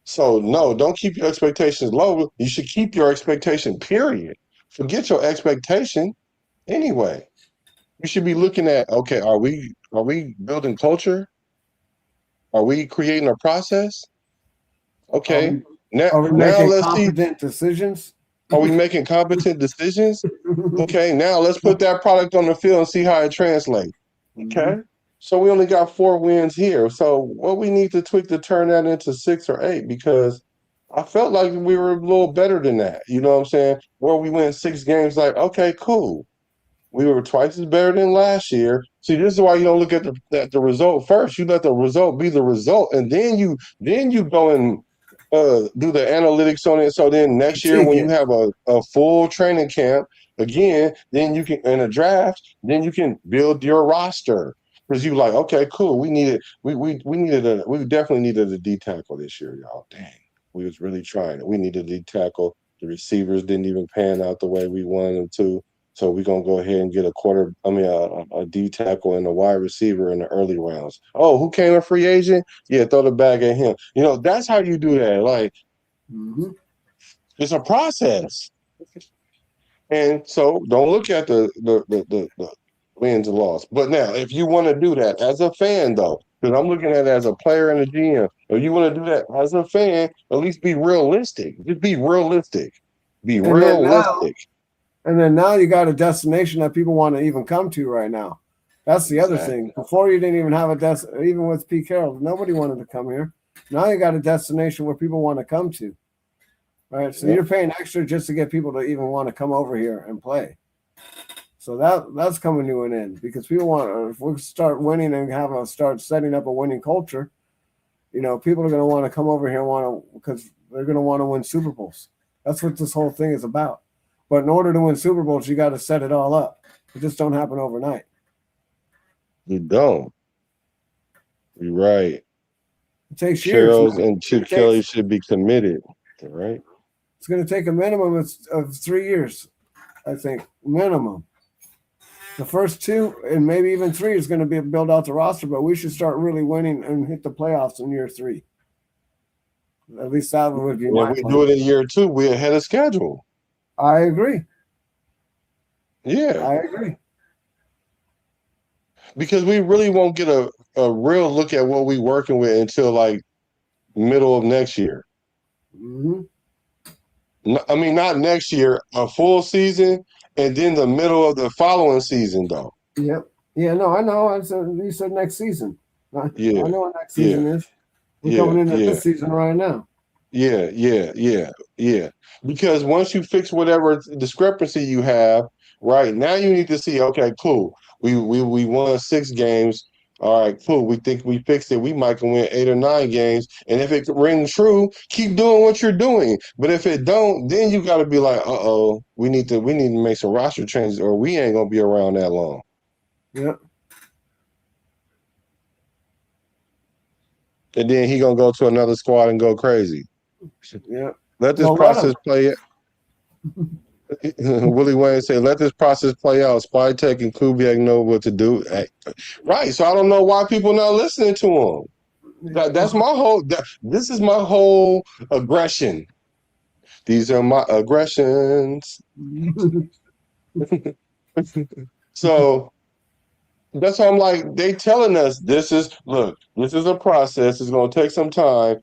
So no, don't keep your expectations low. You should keep your expectation, period. Forget your expectation anyway. You should be looking at, okay, are we building culture? Are we creating a process? Okay. Are we making competent decisions? Are we making competent decisions? Okay, now let's put that product on the field and see how it translates. Okay? So we only got 4 wins here. So what we need to tweak to turn that into 6 or 8, because I felt like we were a little better than that. You know what I'm saying? Where we win 6 games, like, okay, cool. We were twice as better than last year. See, this is why you don't look at the result first. You let the result be the result, and then you go and do the analytics on it. So then next year, when you have a full training camp again, then you can in a draft, then you can build your roster. Because you like, okay, cool. We definitely needed a D tackle this year, y'all. Dang, we was really trying it. We needed a D tackle. The receivers didn't even pan out the way we wanted them to. So we're gonna go ahead and get a D tackle and a wide receiver in the early rounds. Oh, who came a free agent? Yeah, throw the bag at him. You know, that's how you do that. Like, it's a process. And so don't look at the wins and loss. But now, if you want to do that as a fan, though, because I'm looking at it as a player and a GM, if you want to do that as a fan, at least be realistic. Just be realistic. Be realistic. And then now you got a destination that people want to even come to right now. That's the other thing. Before you didn't even have even with Pete Carroll, nobody wanted to come here. Now you got a destination where people want to come to. Right? So you're paying extra just to get people to even want to come over here and play. So that's coming to an end because people want, if we start winning and start setting up a winning culture, you know, people are going to want to come over here because they're going to want to win Super Bowls. That's what this whole thing is about. But in order to win Super Bowls, you got to set it all up. It just don't happen overnight. You don't. You're right. It takes Cheryl years. And Chip Kelly should be committed, right? It's going to take a minimum of 3 years, I think, minimum. The first 2 and maybe even 3 is going to be build out the roster, but we should start really winning and hit the playoffs in year 3. At least that would be my plan. If we plan. do it in year 2, we're ahead of schedule. I agree. Yeah. I agree. Because we really won't get a real look at what we're working with until like middle of next year. I mean, not next year, a full season, and then the middle of the following season, though. Yep. Yeah, no, I know. You said next season. I know what next season is. We're coming into this season right now. Yeah. Because once you fix whatever discrepancy you have, right, now you need to see, okay, cool. We won 6 games. All right, cool. We think we fixed it. We might can win 8 or 9 games. And if it rings true, keep doing what you're doing. But if it don't, then you got to be like, we need to make some roster changes or we ain't going to be around that long. Yep. And then he going to go to another squad and go crazy. Yeah. Let this process play it. Willie Wayne said, let this process play out. Spytek and Kubiak know what to do. Right. So I don't know why people not listening to him. That's my whole, this is my whole aggression. These are my aggressions. So that's why I'm like, they telling us this is a process. It's going to take some time.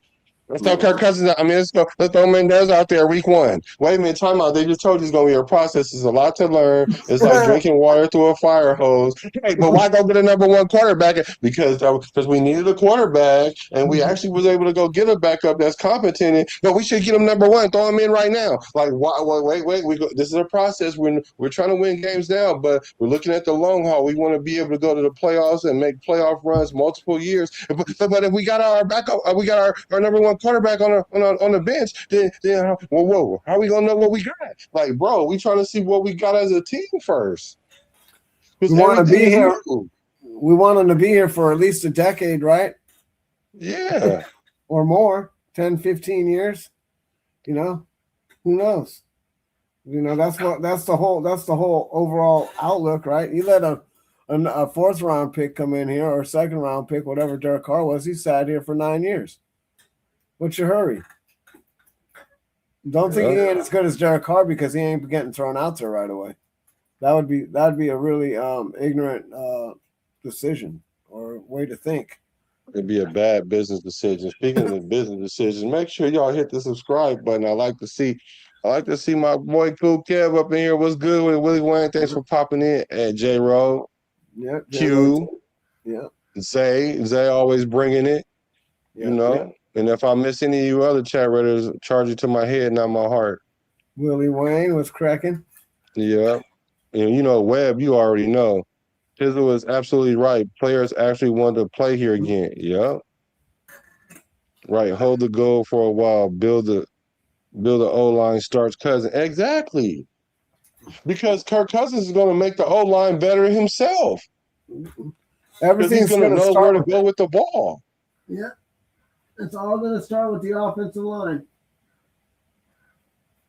Let's throw Kirk Cousins out. I mean, let's throw Mendez out there week 1. Wait a minute, time out. They just told you it's going to be a process. There's a lot to learn. It's like drinking water through a fire hose. Hey, but why go get a number 1 quarterback? Because we needed a quarterback, and we actually was able to go get a backup that's competent. But we should get him number 1. Throw him in right now. Like, why? Wait. This is a process. We're trying to win games now, but we're looking at the long haul. We want to be able to go to the playoffs and make playoff runs multiple years. But if we got our backup, we got our number 1 quarterback on the bench, then whoa, how are we gonna know what we got? Like, bro, we trying to see what we got as a team first. We want to be here. We want them to be here for at least a decade, right? Yeah. Or more, 10, 15 years. You know, who knows? You know, that's the whole overall outlook, right? You let a 4th round pick come in here or 2nd round pick, whatever Derek Carr was, he sat here for 9 years. What's your hurry? Don't think he ain't as good as Derek Carr because he ain't getting thrown out there right away. That'd be a really ignorant decision or way to think. It'd be a bad business decision. Speaking of business decisions, make sure y'all hit the subscribe button. I like to see my boy Cool Kev up in here. What's good with Willie Wayne? Thanks for popping in. At J Rowe, Q, Zay always bringing it. You know. And if I miss any of you other chat readers, charge it to my head, not my heart. Willie Wayne was cracking. Yeah. And Webb, you already know. Tizzle was absolutely right. Players actually wanted to play here again. Yep. Right. Hold the goal for a while. Build the O-line, starts Cousins. Exactly. Because Kirk Cousins is going to make the O-line better himself. Because he's going to know where to go with the ball. Yeah. It's all going to start with the offensive line.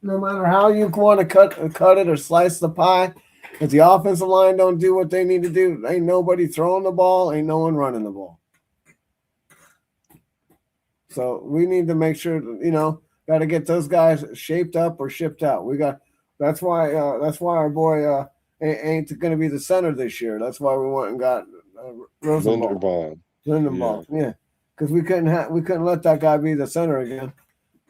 No matter how you want to cut it or slice the pie, if the offensive line don't do what they need to do, ain't nobody throwing the ball, ain't no one running the ball. So we need to make sure, got to get those guys shaped up or shipped out. That's why our boy ain't going to be the center this year. That's why we went and got Lindenbaum. Yeah, because we couldn't let that guy be the center again,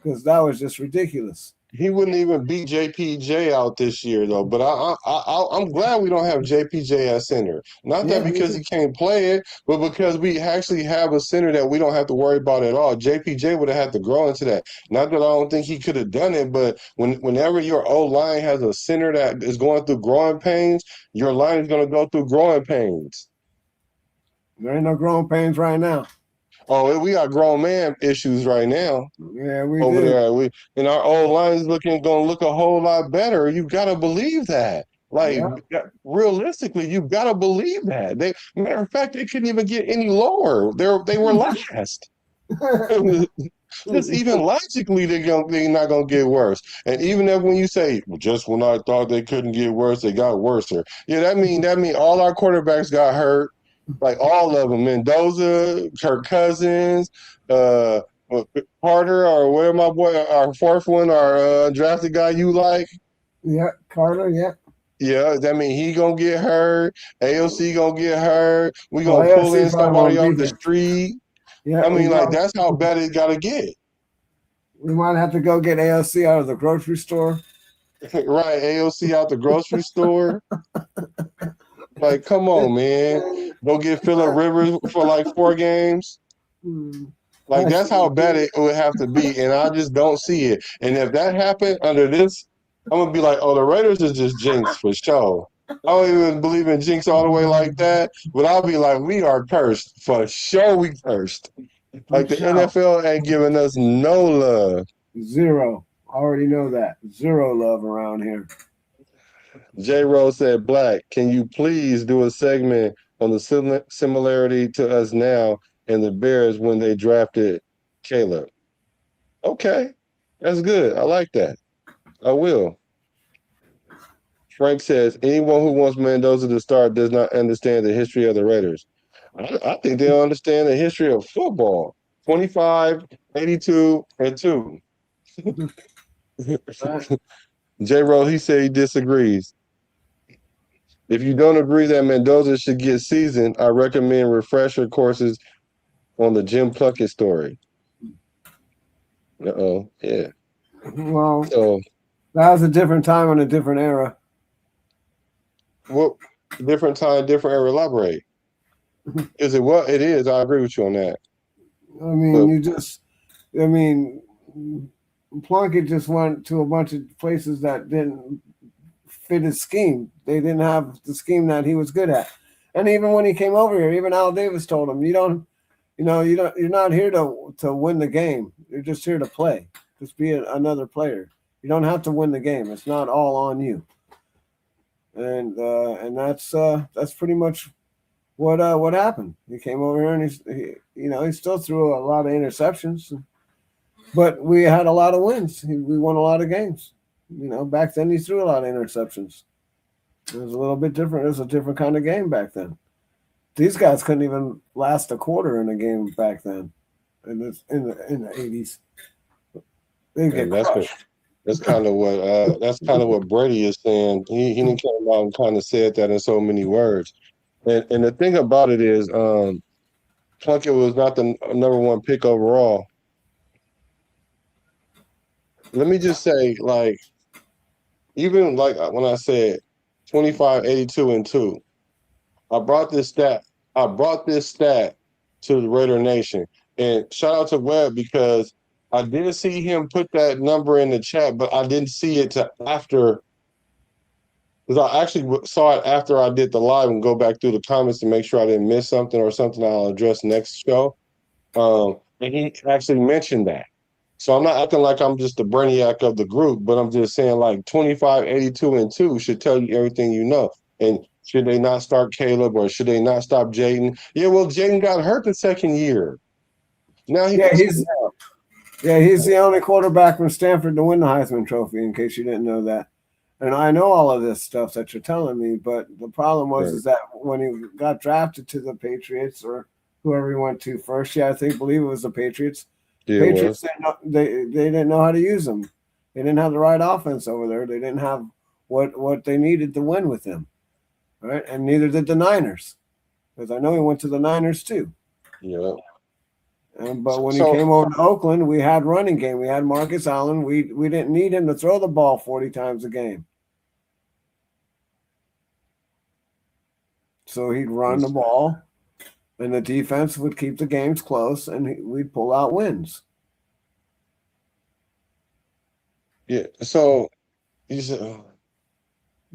because that was just ridiculous. He wouldn't even beat JPJ out this year, though. But I'm glad we don't have JPJ at center. Not that because he can't play it, but because we actually have a center that we don't have to worry about at all. JPJ would have had to grow into that. Not that I don't think he could have done it, but whenever your O-line has a center that is going through growing pains, your line is going to go through growing pains. There ain't no growing pains right now. Oh, we got grown man issues right now. Yeah, we over do. there. And our old line is going to look a whole lot better. You got to believe that. Realistically, you got to believe that. Matter of fact, they couldn't even get any lower. They were last. Just even logically, they're not going to get worse. And even if when you say, just when I thought they couldn't get worse, they got worse. Yeah, that mean all our quarterbacks got hurt. Like all of them, Mendoza, Kirk Cousins, Carter, or whatever my boy, our fourth one, our drafted guy you like. Yeah, Carter, yeah. Yeah, that mean he gonna get hurt. AOC gonna get hurt. We gonna pull in somebody off the street. Yeah, that's how bad it gotta get. We might have to go get AOC out of the grocery store. Right, AOC out the grocery store. Like, come on, man. Go get Phillip Rivers for like 4 games. Like, that's how bad it would have to be. And I just don't see it. And if that happened under this, I'm going to be like, oh, the Raiders is just jinx for sure. I don't even believe in jinx all the way like that. But I'll be like, we are cursed. For sure we cursed. Like, the NFL ain't giving us no love. Zero. I already know that. Zero love around here. J. Rose said, Black, can you please do a segment on the similarity to us now and the Bears when they drafted Caleb? Okay, that's good. I like that. I will. Frank says, anyone who wants Mendoza to start does not understand the history of the Raiders. I think they don't understand the history of football. 25, 82, and 2. J. Rose, he said he disagrees. If you don't agree that Mendoza should get seasoned, I recommend refresher courses on the Jim Plunkett story. Yeah. Well, that was a different time and a different era. Well, different time, different era. Elaborate. Is it what it is? I agree with you on that. Plunkett just went to a bunch of places that didn't fit his scheme. They didn't have the scheme that he was good at. And even when he came over here, even Al Davis told him, you're not here to win the game. You're just here to play. Just be another player. You don't have to win the game. It's not all on you. And that's pretty much what happened. He came over here and he still threw a lot of interceptions, but we had a lot of wins. We won a lot of games. Back then he threw a lot of interceptions. It was a little bit different. It was a different kind of game back then. These guys couldn't even last a quarter in a game back then, in the 80s. That's kind of what Brady is saying. He didn't come out and kind of said that in so many words. And the thing about it is, Plunkett was not the number 1 pick overall. Let me just say, even when I said 25, 82, and 2, I brought this stat to the Raider Nation. And shout out to Webb, because I did see him put that number in the chat, but I didn't see it till after because I actually saw it after I did the live and go back through the comments to make sure I didn't miss something or something I'll address next show. And he actually mentioned that. So I'm not acting like I'm just the brainiac of the group, but I'm just saying like 25, 82, and 2 should tell you everything you know. And should they not start Caleb or should they not stop Jaden? Yeah, well, Jaden got hurt the second year. Now he's the only quarterback from Stanford to win the Heisman Trophy, in case you didn't know that. And I know all of this stuff that you're telling me, but the problem was is that when he got drafted to the Patriots or whoever he went to first, I believe it was the Patriots. Yeah, Patriots they didn't know how to use him. They didn't have the right offense over there. They didn't have what they needed to win with him, right? And neither did the Niners, because I know he went to the Niners too. Yeah. But when he came over to Oakland, we had running game. We had Marcus Allen. We didn't need him to throw the ball 40 times a game. So he'd run the ball, and the defense would keep the games close, and we'd pull out wins. Yeah. So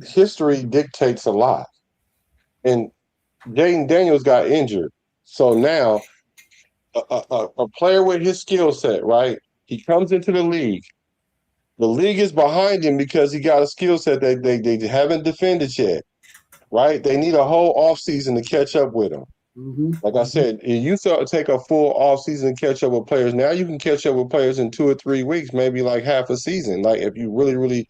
history dictates a lot. And Jaden Daniels got injured. So now a player with his skill set, right? He comes into the league. The league is behind him because he got a skill set that they haven't defended yet, right? They need a whole offseason to catch up with him. Mm-hmm. Like I said, it used to take a full offseason to catch up with players. Now you can catch up with players in 2 or 3 weeks, maybe like half a season. Like if you really, really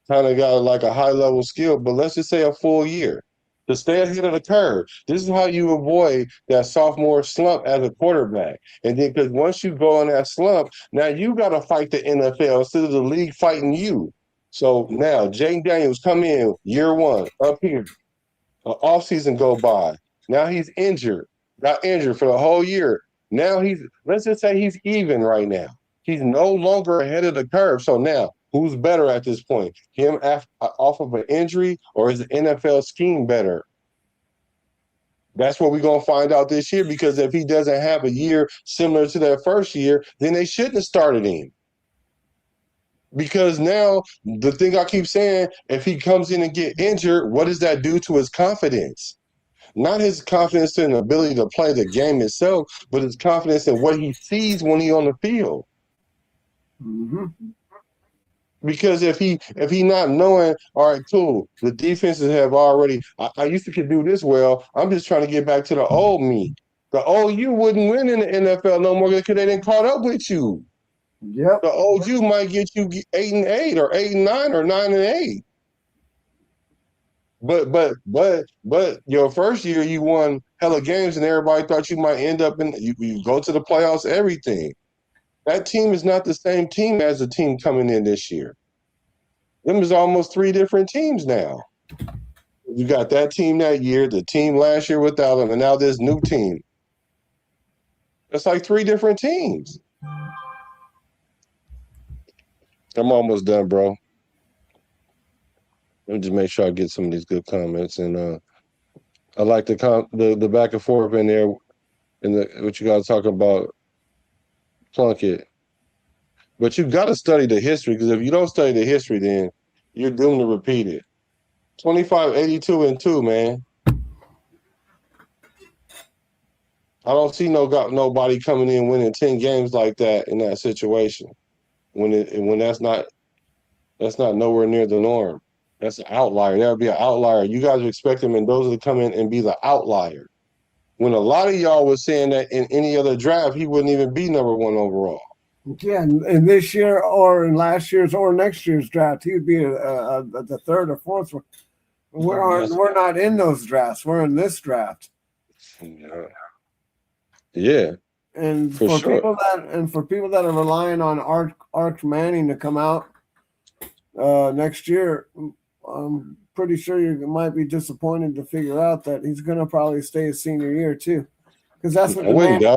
kind of got like a high level skill, but let's just say a full year to stay ahead of the curve. This is how you avoid that sophomore slump as a quarterback. And then because once you go in that slump, now you got to fight the NFL instead of the league fighting you. So now Jaden Daniels come in year one up here, offseason go by. Now he's injured, got injured for the whole year. Now let's just say he's even right now. He's no longer ahead of the curve. So now, who's better at this point? Him off of an injury, or is the NFL scheme better? That's what we're going to find out this year, because if he doesn't have a year similar to that first year, then they shouldn't have started him. Because now, the thing I keep saying, if he comes in and get injured, what does that do to his confidence? Not his confidence in the ability to play the game itself, but his confidence in what he sees when he's on the field. Mm-hmm. Because if he not knowing, all right, cool, the defenses have already, I used to could do this well. I'm just trying to get back to the old me. The old you wouldn't win in the NFL no more because they didn't caught up with you. Yep. The old you might get you 8-8 or 8-9 or 9-8. But your first year you won hella games and everybody thought you might end up you go to the playoffs, everything. That team is not the same team as the team coming in this year. Them is almost 3 different teams now. You got that team that year, the team last year without them, and now this new team. It's like 3 different teams. I'm almost done, bro. Let me just make sure I get some of these good comments. And I like the back and forth in there, what you guys talking about, Plunkett. But you got to study the history, because if you don't study the history, then you're doomed to repeat it. 25, 82, and 2, man. I don't see nobody coming in winning 10 games like that in that situation. When that's not nowhere near the norm. That's an outlier. That would be an outlier. You guys are expecting Mendoza to come in and be the outlier. When a lot of y'all was saying that in any other draft, he wouldn't even be number 1 overall. Yeah, in this year or in last year's or next year's draft, he would be the 3rd or 4th one. We're not in those drafts. We're in this draft. Yeah. And for people that are relying on Arch Manning to come out next year, I'm pretty sure you might be disappointed to figure out that he's going to probably stay his senior year too, because that's what do.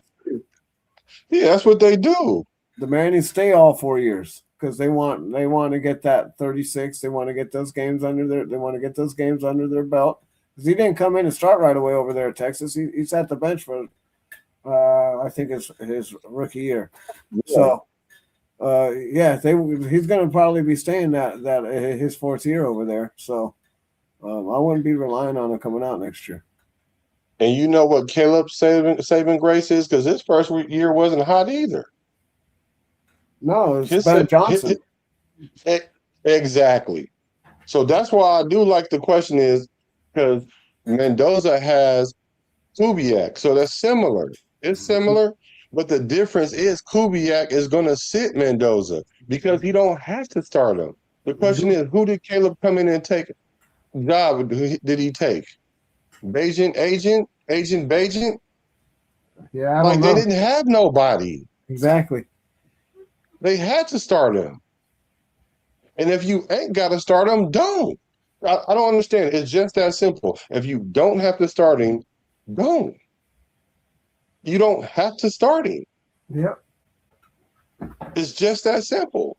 Yeah, that's what they do. The Mannings stay all 4 years because they want to get that 36. They want to get those games under their belt, because he didn't come in and start right away over there at Texas. He sat the bench for I think his rookie year. Yeah. So he's going to probably be staying that his 4th year over there. So I wouldn't be relying on him coming out next year. And you know what Caleb's saving grace is? Because his first year wasn't hot either. No, it's Ben Johnson. Exactly. So that's why I do like the question is because Mendoza has Kubiak. So that's similar. It's similar, but the difference is Kubiak is going to sit Mendoza because he don't have to start him. The question is, who did Caleb come in and take job? Did he take? Agent Bajent? Yeah, I don't know. They didn't have nobody. Exactly. They had to start him. And if you ain't got to start him, don't. I don't understand. It's just that simple. If you don't have to start him, don't. You don't have to start him. Yep. It's just that simple.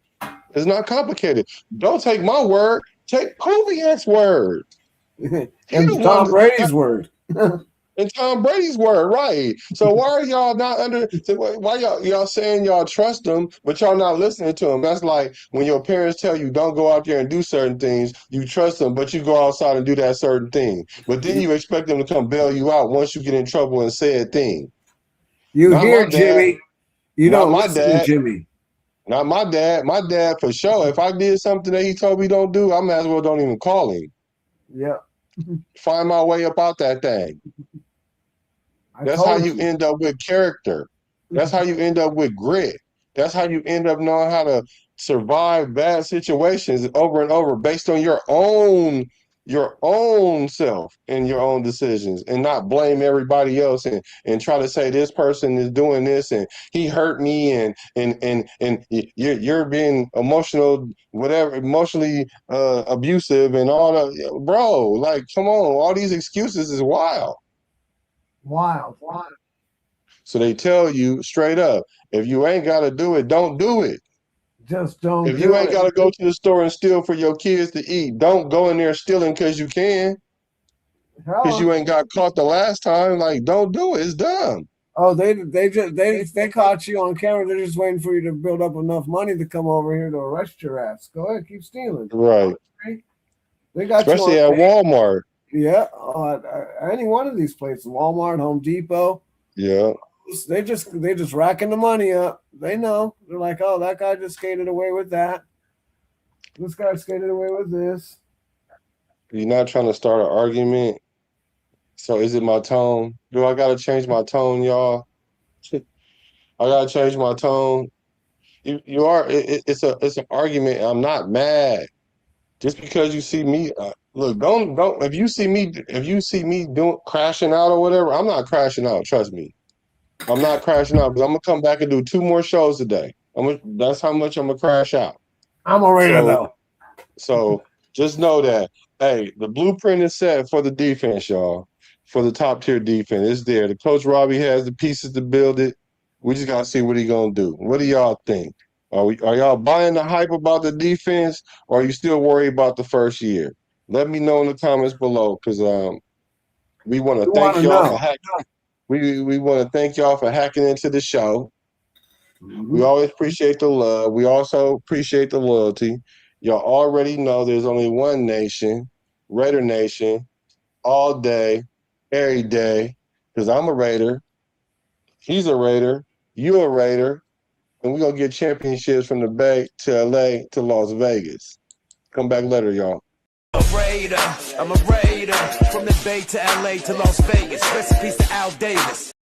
It's not complicated. Don't take my word. Take Kubiak's word. And Tom Brady's word. And Tom Brady's word, right? So why are y'all not why y'all saying y'all trust them, but y'all not listening to them? That's like when your parents tell you don't go out there and do certain things. You trust them, but you go outside and do that certain thing. But then you expect them to come bail you out once you get in trouble and say a thing. You hear Jimmy? You don't listen to Jimmy. Not my dad. My dad, for sure. If I did something that he told me don't do, I might as well don't even call him. Yeah. Find my way up out that thing. That's how you end up with character. That's how you end up with grit. That's how you end up knowing how to survive bad situations over and over based on your own self and your own decisions, and not blame everybody else and try to say this person is doing this and he hurt me and you're being emotionally abusive and all that. Bro, like, come on, all these excuses is wild. Wow. So they tell you straight up, if you ain't got to do it, don't do it. Just don't do it. If you ain't got to go to the store and steal for your kids to eat, don't go in there stealing because you can. Because you ain't got caught the last time. Like, don't do it. It's dumb. Oh, they caught you on camera. They're just waiting for you to build up enough money to come over here to arrest your ass. Go ahead, keep stealing. Right. They got especially you at Walmart. Yeah, any one of these places, Walmart, Home Depot. Yeah. They just racking the money up. They know. They're like, oh, that guy just skated away with that. This guy skated away with this. You're not trying to start an argument. So is it my tone? Do I gotta change my tone, y'all? I gotta change my tone. You are. It's an argument. I'm not mad. Just because you see me, look, don't. If you see me doing crashing out or whatever, I'm not crashing out. Trust me, I'm not crashing out because I'm gonna come back and do 2 more shows today. That's how much I'm gonna crash out. I'm a Raider though. So just know that, hey, the blueprint is set for the defense, y'all. For the top tier defense, it's there. The Coach Robbie has the pieces to build it. We just gotta see what he gonna do. What do y'all think? Are y'all buying the hype about the defense, or are you still worried about the first year? Let me know in the comments below, because we want to thank y'all for hacking. We want to thank y'all for hacking into the show. Mm-hmm. We always appreciate the love. We also appreciate the loyalty. Y'all already know there's only one nation, Raider Nation, all day, every day, because I'm a Raider. He's a Raider. You're a Raider. And we're going to get championships from the Bay to LA to Las Vegas. Come back later, y'all. I'm a Raider. From the Bay to LA to Las Vegas. Recipes to Al Davis.